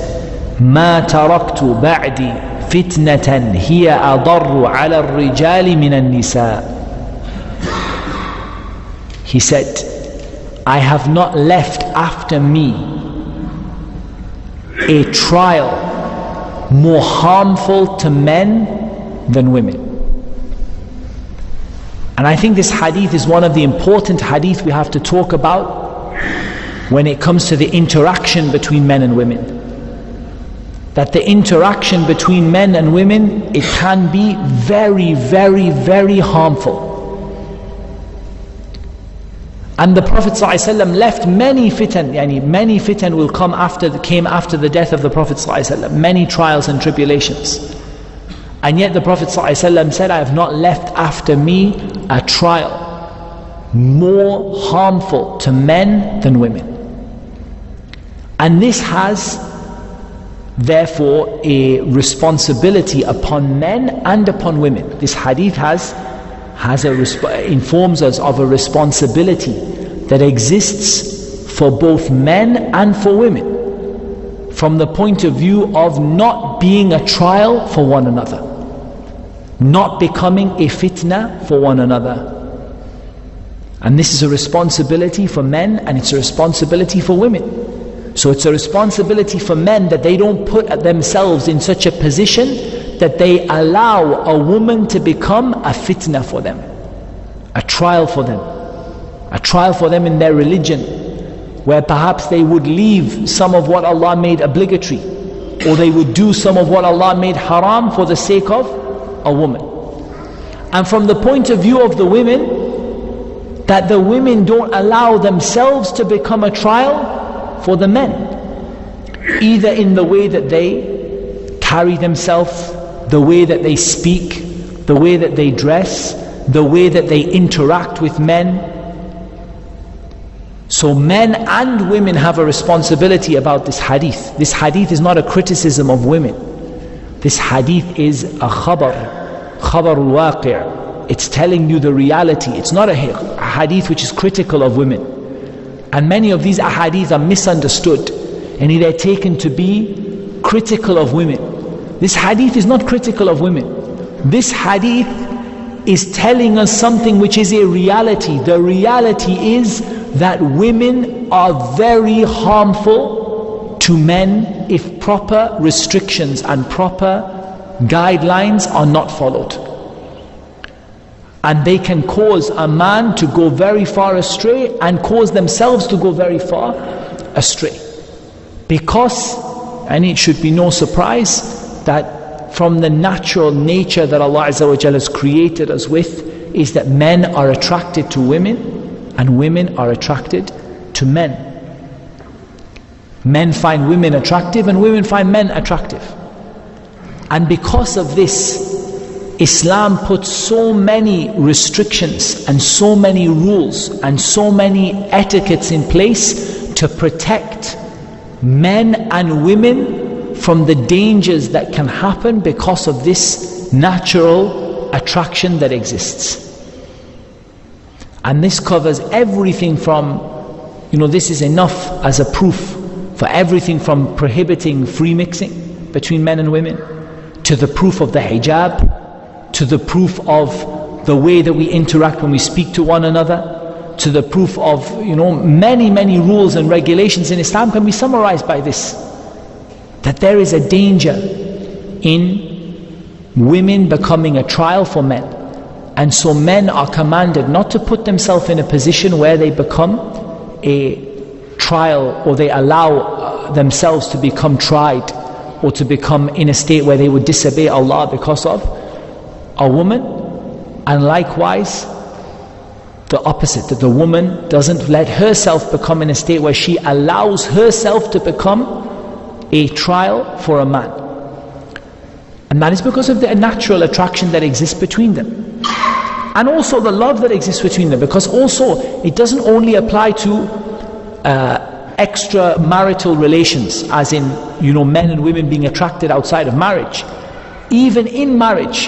"Ma taraktu ba'di fitnatan hiya adarru ala ar-rijali min an-nisa." He said, I have not left after me a trial more harmful to men than women. And I think this hadith is one of the important hadith we have to talk about when it comes to the interaction between men and women. That the interaction between men and women, it can be very, very, very harmful. And the Prophet ﷺ left many fitan, many fitan will came after the death of the Prophet ﷺ, many trials and tribulations. And yet the Prophet ﷺ said, I have not left after me a trial more harmful to men than women. And this has therefore a responsibility upon men and upon women. This hadith informs us of a responsibility that exists for both men and for women, from the point of view of not being a trial for one another, not becoming a fitna for one another. And this is a responsibility for men, and it's a responsibility for women. So it's a responsibility for men that they don't put themselves in such a position that they allow a woman to become a fitna for them, a trial for them in their religion, where perhaps they would leave some of what Allah made obligatory, or they would do some of what Allah made haram for the sake of a woman. And from the point of view of the women, that the women don't allow themselves to become a trial for the men, either in the way that they carry themselves, the way that they speak, the way that they dress, the way that they interact with men. So men and women have a responsibility about this hadith. This hadith is not a criticism of women. This hadith is a khabarul waqi'. It's telling you the reality. It's not a hadith which is critical of women. And many of these ahadith are misunderstood, and they're taken to be critical of women. This hadith is not critical of women. This hadith is telling us something which is a reality. The reality is that women are very harmful to men if proper restrictions and proper guidelines are not followed. And they can cause a man to go very far astray and cause themselves to go very far astray. Because, and it should be no surprise, that from the natural nature that Allah Azza wa Jalla has created us with, is that men are attracted to women and women are attracted to men. Men find women attractive and women find men attractive. And because of this, Islam puts so many restrictions and so many rules and so many etiquettes in place to protect men and women from the dangers that can happen because of this natural attraction that exists. And this covers everything from, this is enough as a proof for everything from prohibiting free mixing between men and women, to the proof of the hijab, to the proof of the way that we interact when we speak to one another, to the proof of many rules and regulations in Islam can be summarized by this, that there is a danger in women becoming a trial for men. And so men are commanded not to put themselves in a position where they become a trial, or they allow themselves to become tried, or to become in a state where they would disobey Allah because of a woman. And likewise the opposite, that the woman doesn't let herself become in a state where she allows herself to become a trial for a man. And that is because of the natural attraction that exists between them, and also the love that exists between them. Because also it doesn't only apply to extramarital relations, as in men and women being attracted outside of marriage. Even in marriage,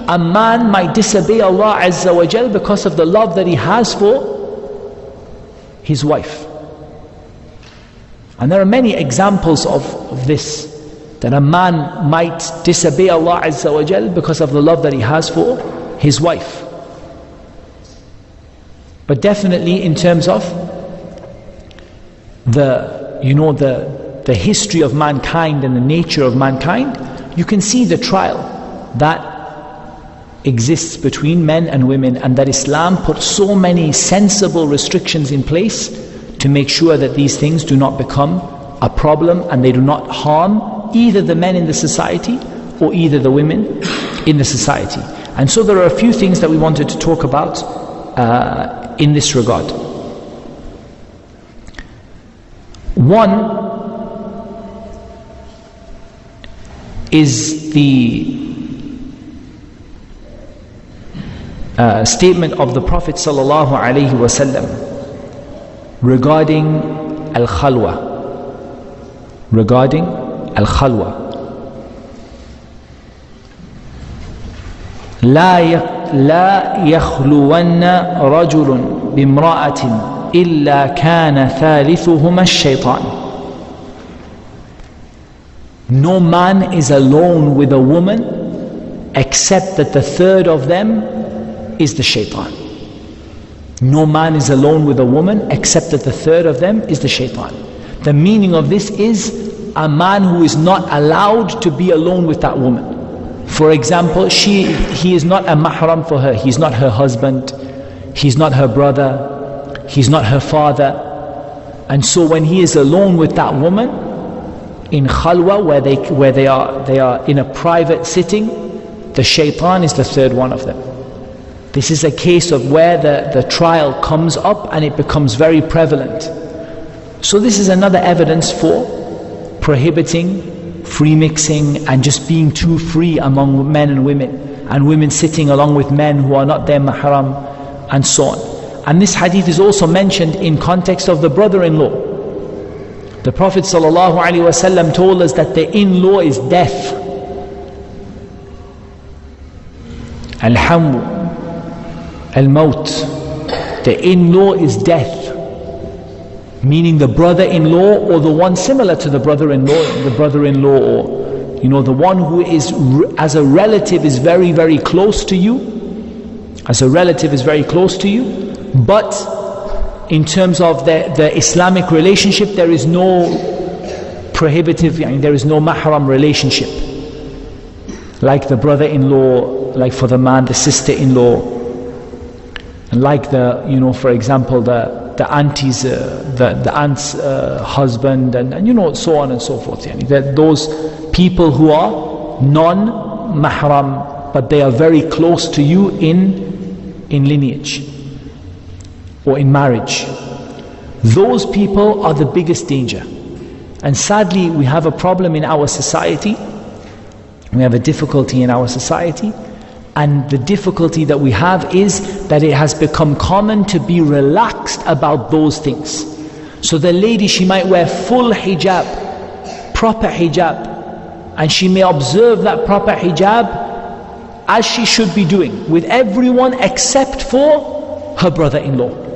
a man might disobey Allah Azza wa Jal because of the love that he has for his wife. And there are many examples of this, that a man might disobey Allah Azza wa Jal because of the love that he has for his wife. But definitely in terms of the history of mankind and the nature of mankind, you can see the trial that exists between men and women, and that Islam put so many sensible restrictions in place to make sure that these things do not become a problem, and they do not harm either the men in the society or either the women in the society. And so there are a few things that we wanted to talk about in this regard. One is the statement of the Prophet ﷺ regarding al-khalwa, regarding al-khalwa. لا يخلون رجل بامرأة إلا كان ثالثهما الشيطان. No man is alone with a woman except that the third of them is the shaitan. No man is alone with a woman except that the third of them is the shaitan. The meaning of this is a man who is not allowed to be alone with that woman. For example, he is not a mahram for her. He's not her husband, he's not her brother, he's not her father. And so when he is alone with that woman in khalwa, where they are in a private sitting, the shaitan is the third one of them. This is a case of where the trial comes up and it becomes very prevalent. So this is another evidence for prohibiting free mixing and just being too free among men and women sitting along with men who are not their mahram, and so on. And this hadith is also mentioned in context of the brother-in-law. The Prophet ﷺ told us that the in-law is death. Al-hamu, al-maut. The in-law is death. Meaning the brother-in-law, or the one similar to the brother-in-law, or the one who is as a relative is very, very close to you. As a relative is very close to you, but in terms of the Islamic relationship, there is no prohibitive, there is no mahram relationship. Like the brother-in-law, like for the man, the sister-in-law, and like for example, the auntie's, the aunt's husband, and so on and so forth. Those people who are non-mahram, but they are very close to you in lineage or in marriage. Those people are the biggest danger. And sadly, we have a problem in our society. We have a difficulty in our society. And the difficulty that we have is that it has become common to be relaxed about those things. So the lady, she might wear full hijab, proper hijab, and she may observe that proper hijab as she should be doing with everyone except for her brother-in-law.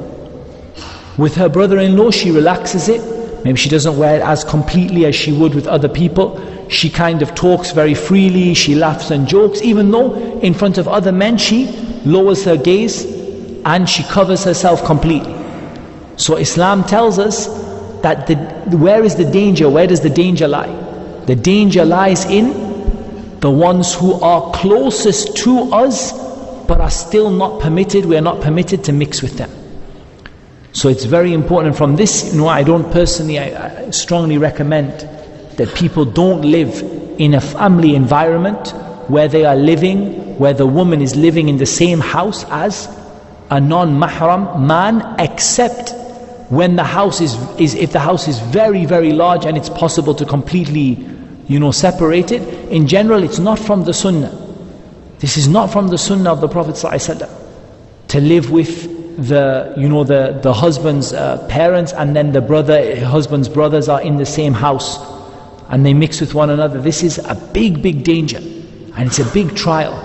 With her brother-in-law, she relaxes it. Maybe she doesn't wear it as completely as she would with other people. She kind of talks very freely, she laughs and jokes, even though in front of other men she lowers her gaze and she covers herself completely. So Islam tells us that where is the danger? Where does the danger lie? The danger lies in the ones who are closest to us but are still not permitted. We are not permitted to mix with them. So it's very important. From this, I don't personally, I strongly recommend that people don't live in a family environment where they are living, where the woman is living in the same house as a non-mahram man, except when the house is if the house is very, very large and it's possible to completely separate it. In general, it's not from the sunnah. This is not from the sunnah of the Prophet ﷺ, to live with the husband's parents, and then the husband's brothers are in the same house and they mix with one another. This is a big, big danger, and it's a big trial.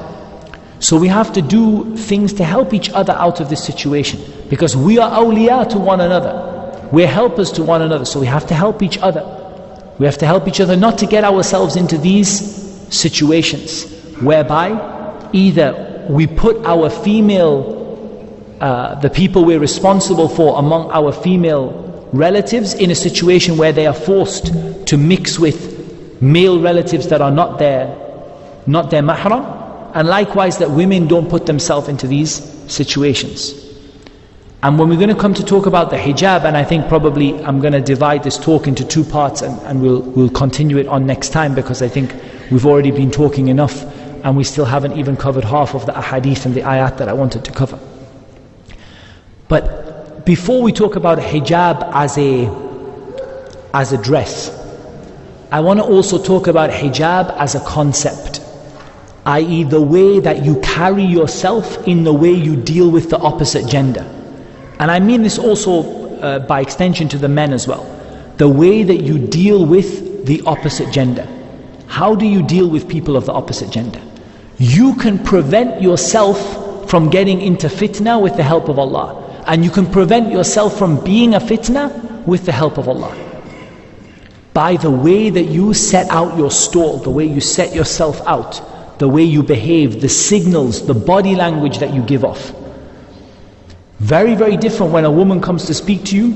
So we have to do things to help each other out of this situation, because we are awliya to one another, we're helpers to one another. So we have to help each other. We have to help each other not to get ourselves into these situations whereby either we put our female the people we're responsible for among our female relatives in a situation where they are forced to mix with male relatives that are not their mahram, and likewise that women don't put themselves into these situations. And when we're going to come to talk about the hijab, and I think probably I'm going to divide this talk into two parts, and we'll continue it on next time, because I think we've already been talking enough and we still haven't even covered half of the ahadith and the ayat that I wanted to cover. But before we talk about hijab as a dress, I want to also talk about hijab as a concept, i.e. the way that you carry yourself in the way you deal with the opposite gender. And I mean this also by extension to the men as well. The way that you deal with the opposite gender. How do you deal with people of the opposite gender? You can prevent yourself from getting into fitna with the help of Allah. And you can prevent yourself from being a fitna with the help of Allah. By the way that you set out your stall, the way you set yourself out, the way you behave, the signals, the body language that you give off. Very, very different when a woman comes to speak to you.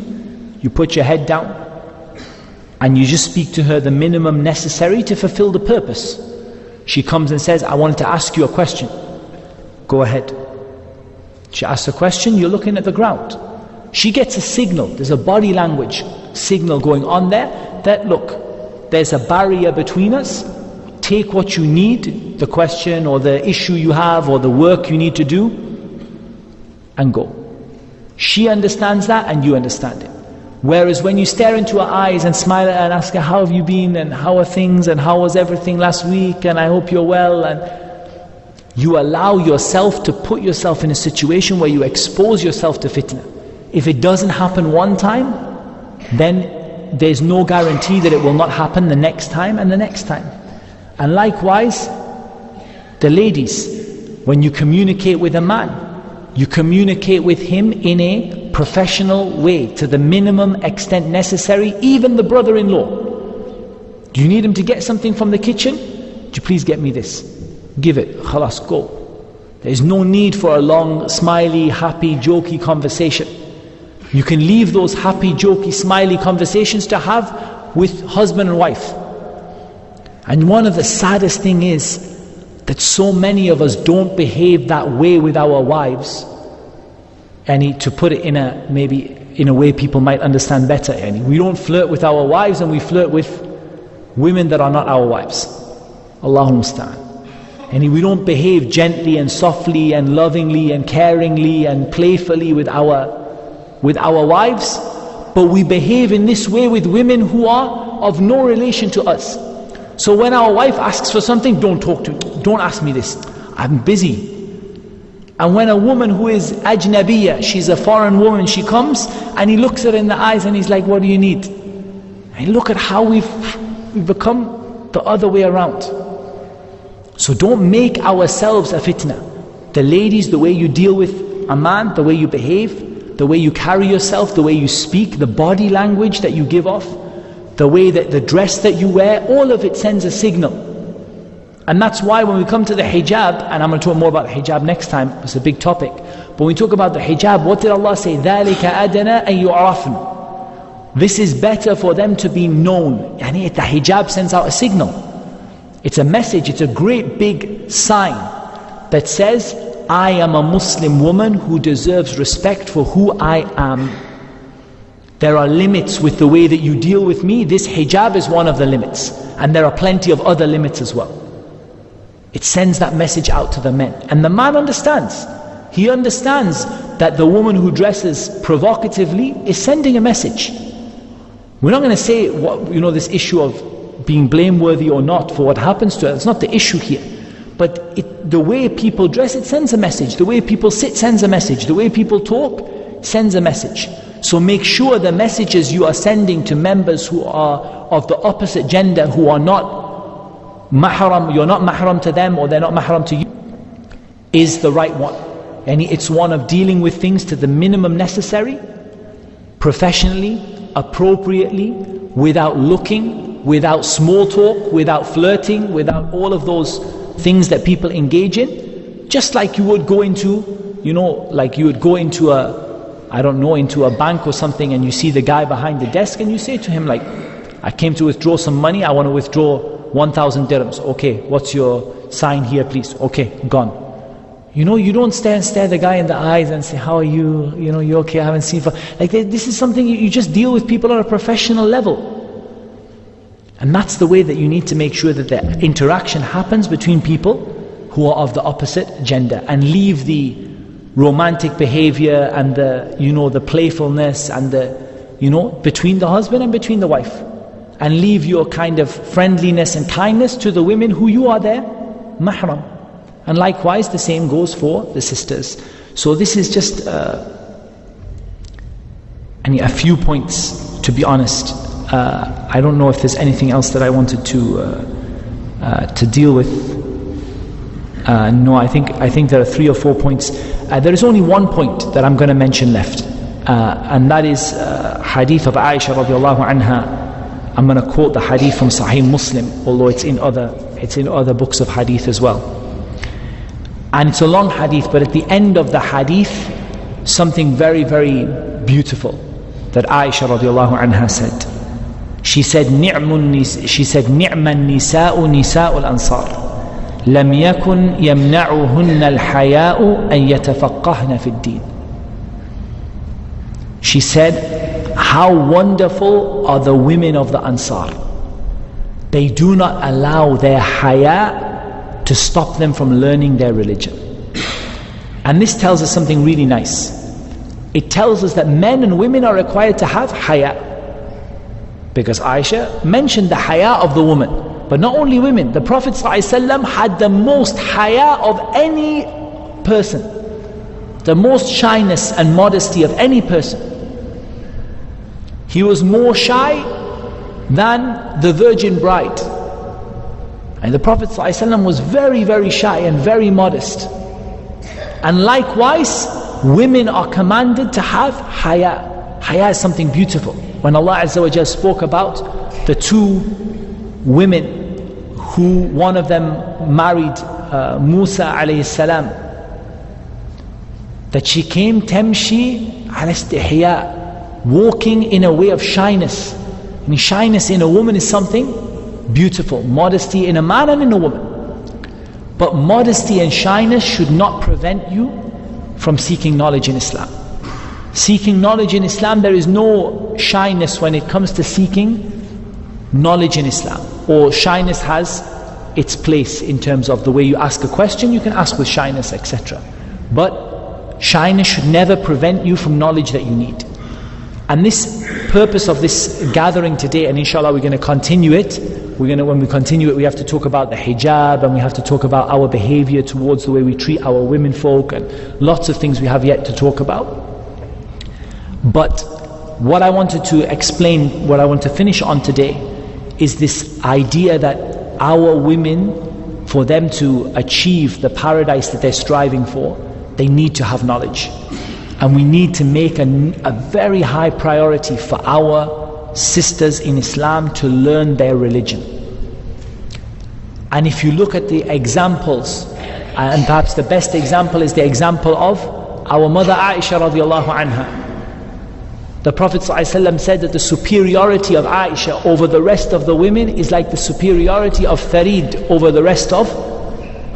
You put your head down and you just speak to her the minimum necessary to fulfill the purpose. She comes and says, I wanted to ask you a question. Go ahead. She asks a question, you're looking at the ground. She gets a signal, there's a body language signal going on there, that look, there's a barrier between us. Take what you need, the question or the issue you have or the work you need to do, and go. She understands that and you understand it. Whereas when you stare into her eyes and smile at her and ask her, how have you been, and how are things, and how was everything last week, and I hope you're well, and you allow yourself to put yourself in a situation where you expose yourself to fitna. If it doesn't happen one time, then there's no guarantee that it will not happen the next time and the next time. And likewise, the ladies, when you communicate with a man, you communicate with him in a professional way, to the minimum extent necessary, even the brother-in-law. Do you need him to get something from the kitchen? Would you please get me this? Give it, khalas, go. There's no need for a long, smiley, happy, jokey conversation. You can leave those happy, jokey, smiley conversations to have with husband and wife. And one of the saddest thing is that so many of us don't behave that way with our wives. And to put it in a, maybe in a way people might understand better, and we don't flirt with our wives and we flirt with women that are not our wives. Allahumma musta'an. And we don't behave gently and softly and lovingly and caringly and playfully with our wives, but we behave in this way with women who are of no relation to us. So when our wife asks for something, don't talk to me, don't ask me this, I'm busy. And when a woman who is ajnabiyya, she's a foreign woman, she comes and he looks her in the eyes and he's like, what do you need? And look at how we've become the other way around. So don't make ourselves a fitna. The ladies, the way you deal with a man, the way you behave, the way you carry yourself, the way you speak, the body language that you give off, the way that the dress that you wear, all of it sends a signal. And that's why when we come to the hijab, and I'm going to talk more about the hijab next time, it's a big topic, but when we talk about the hijab, what did Allah say? ذَلِكَ أَدْنَا أَن يُعْرَفْنَ. This is better for them to be known. Yani the hijab sends out a signal. It's a message, it's a great big sign that says, I am a Muslim woman who deserves respect for who I am. There are limits with the way that you deal with me. This hijab is one of the limits. And there are plenty of other limits as well. It sends that message out to the men. And the man understands. He understands that the woman who dresses provocatively is sending a message. We're not going to say, this issue of being blameworthy or not for what happens to her. It's not the issue here. But the way people dress, it sends a message. The way people sit sends a message. The way people talk sends a message. So make sure the messages you are sending to members who are of the opposite gender, who are not mahram, you're not mahram to them or they're not mahram to you, is the right one. And it's one of dealing with things to the minimum necessary, professionally, appropriately, without looking, without small talk, without flirting, without all of those things that people engage in. Just like you would go into, like you would go into into a bank or something, and you see the guy behind the desk and you say to him like, I came to withdraw some money, I want to withdraw 1,000 dirhams. Okay, what's your sign here please? Okay, gone. You don't stare the guy in the eyes and say, how are you? You okay? I haven't seen for... Like this is something you just deal with people on a professional level. And that's the way that you need to make sure that the interaction happens between people who are of the opposite gender, and leave the romantic behavior and the playfulness and between the husband and between the wife, and leave your kind of friendliness and kindness to the women who you are their mahram. And likewise the same goes for the sisters. So this is just a few points, to be honest, I don't know if there's anything else that I wanted to deal with. No, I think there are 3 or 4 points. There is only one point that I'm going to mention left, and that is hadith of Aisha radiallahu anha. I'm going to quote the hadith from Sahih Muslim, although it's in other books of hadith as well. And it's a long hadith, but at the end of the hadith, something very, very beautiful that Aisha radiallahu anha said. She said, نِعْمَ النِّسَاءُ نِسَاءُ الْأَنصَارِ لَمْ يَكُنْ يَمْنَعُهُنَّ الْحَيَاءُ أَنْ يَتَفَقَّهْنَ فِي الدِّينِ. She said, how wonderful are the women of the Ansar. They do not allow their haya to stop them from learning their religion. And this tells us something really nice. It tells us that men and women are required to have haya. Because Aisha mentioned the haya of the woman. But not only women, the Prophet ﷺ had the most haya of any person, the most shyness and modesty of any person. He was more shy than the virgin bride. And the Prophet ﷺ was very, very shy and very modest. And likewise, women are commanded to have haya. Haya is something beautiful. When Allah Azza wa Jalla spoke about the 2 women who one of them married Musa alayhi salam, that she came tamshi ala istihya, walking in a way of shyness. And shyness in a woman is something beautiful. Modesty in a man and in a woman. But modesty and shyness should not prevent you from seeking knowledge in Islam. Seeking knowledge in Islam, there is no shyness when it comes to seeking knowledge in Islam. Or shyness has its place in terms of the way you ask a question, you can ask with shyness, etc. But shyness should never prevent you from knowledge that you need. And this purpose of this gathering today, and inshallah we're going to continue it, when we continue it, we have to talk about the hijab, and we have to talk about our behavior towards the way we treat our women folk, and lots of things we have yet to talk about. But what I wanted to explain, what I want to finish on today, is this idea that our women, for them to achieve the paradise that they're striving for, they need to have knowledge. And we need to make a very high priority for our sisters in Islam to learn their religion. And if you look at the examples, and perhaps the best example is the example of our mother Aisha radiallahu anha. The Prophet ﷺ said that the superiority of Aisha over the rest of the women is like the superiority of tharid over the rest of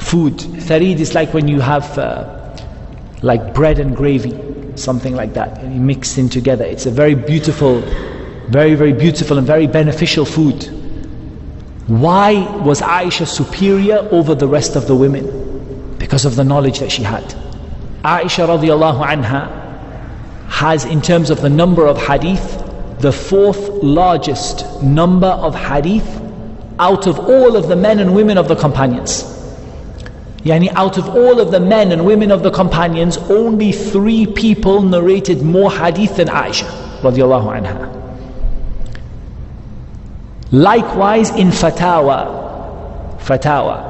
food. Tharid is like when you have like bread and gravy, something like that, and you mix in together. It's a very beautiful, very, very beautiful and very beneficial food. Why was Aisha superior over the rest of the women? Because of the knowledge that she had. Aisha radiallahu anha has, in terms of the number of hadith, the 4th largest number of hadith out of all of the men and women of the companions. Yani out of all of the men and women of the companions, only 3 people narrated more hadith than Aisha radiallahu anha. Likewise in fatawa,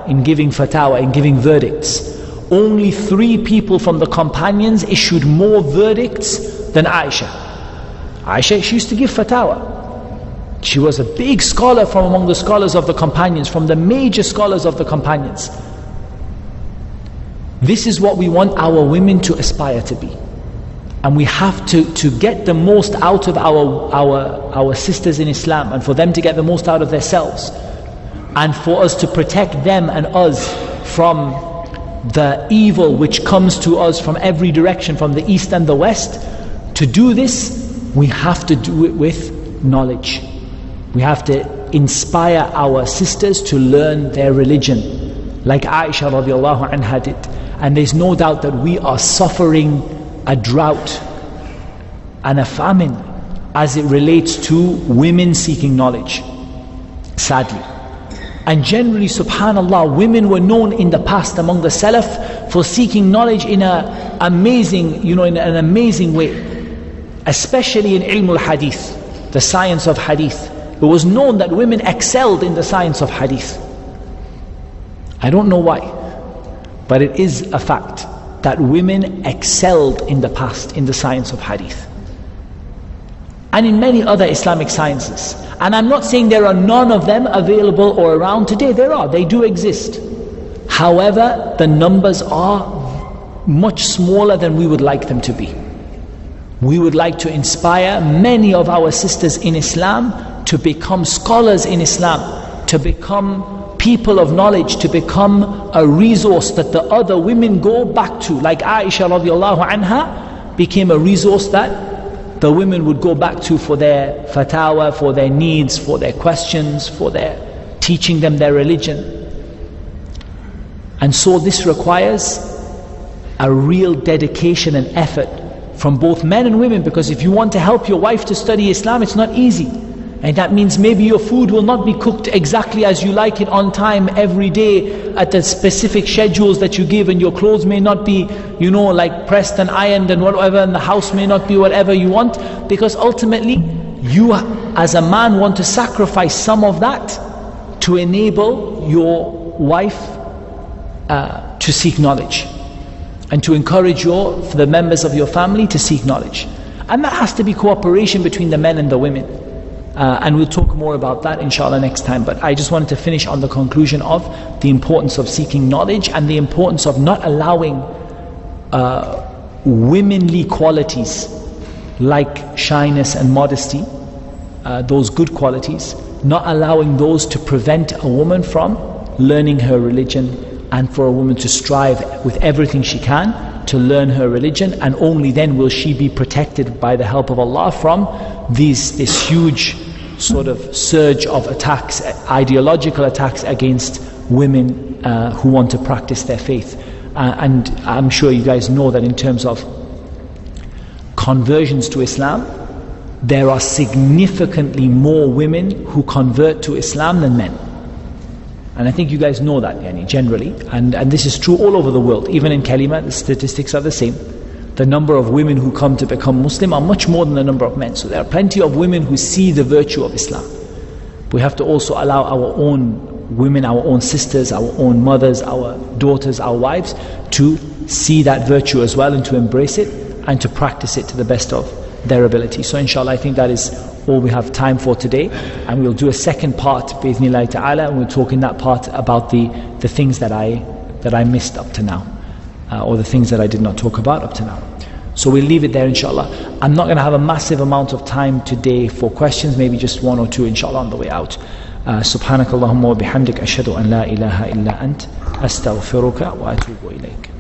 in giving fatawa, in giving verdicts, only 3 people from the companions issued more verdicts than Aisha. Aisha, she used to give fatawa. She was a big scholar from among the scholars of the companions, from the major scholars of the companions. This is what we want our women to aspire to be. And we have to get the most out of our sisters in Islam, and for them to get the most out of themselves, and for us to protect them and us from the evil which comes to us from every direction, from the east and the west. To do this, we have to do it with knowledge. We have to inspire our sisters to learn their religion, like Aisha radiallahu anha did. And there's no doubt that we are suffering a drought and a famine as it relates to women seeking knowledge, sadly. And generally, subhanallah, women were known in the past among the Salaf for seeking knowledge in an amazing way, especially in ilm al-hadith, the science of hadith. It was known that women excelled in the science of hadith. I don't know why, but it is a fact that women excelled in the past in the science of hadith and in many other Islamic sciences. And I'm not saying there are none of them available or around today. There are, they do exist. However, the numbers are much smaller than we would like them to be. We would like to inspire many of our sisters in Islam to become scholars in Islam, to become people of knowledge, to become a resource that the other women go back to. Like Aisha radiallahu anha became a resource that the women would go back to for their fatwa, for their needs, for their questions, for their teaching them their religion. And so this requires a real dedication and effort from both men and women, because if you want to help your wife to study Islam, it's not easy. And that means maybe your food will not be cooked exactly as you like it on time every day at the specific schedules that you give, and your clothes may not be, like pressed and ironed and whatever, and the house may not be whatever you want, because ultimately you as a man want to sacrifice some of that to enable your wife to seek knowledge, and to encourage the members of your family to seek knowledge. And that has to be cooperation between the men and the women. And we'll talk more about that inshallah next time. But I just wanted to finish on the conclusion of the importance of seeking knowledge and the importance of not allowing womanly qualities like shyness and modesty, those good qualities, not allowing those to prevent a woman from learning her religion, and for a woman to strive with everything she can to learn her religion, and only then will she be protected by the help of Allah from this huge sort of surge of attacks, ideological attacks against women who want to practice their faith. And I'm sure you guys know that in terms of conversions to Islam, there are significantly more women who convert to Islam than men. And I think you guys know that, generally. And this is true all over the world. Even in Kalima, the statistics are the same. The number of women who come to become Muslim are much more than the number of men. So there are plenty of women who see the virtue of Islam. We have to also allow our own women, our own sisters, our own mothers, our daughters, our wives to see that virtue as well, and to embrace it and to practice it to the best of their ability. So inshallah, I think that is all we have time for today, and we'll do a second part bi'idhnillahi ta'ala, and we'll talk in that part about the things that I missed up to now, or the things that I did not talk about up to now. So we'll leave it there inshallah. I'm not going to have a massive amount of time today for questions, maybe just one or two inshallah on the way out. Subhanakallahumma wa bihamdik ashhadu an la ilaha illa ant astaghfiruka wa atubu ilayk.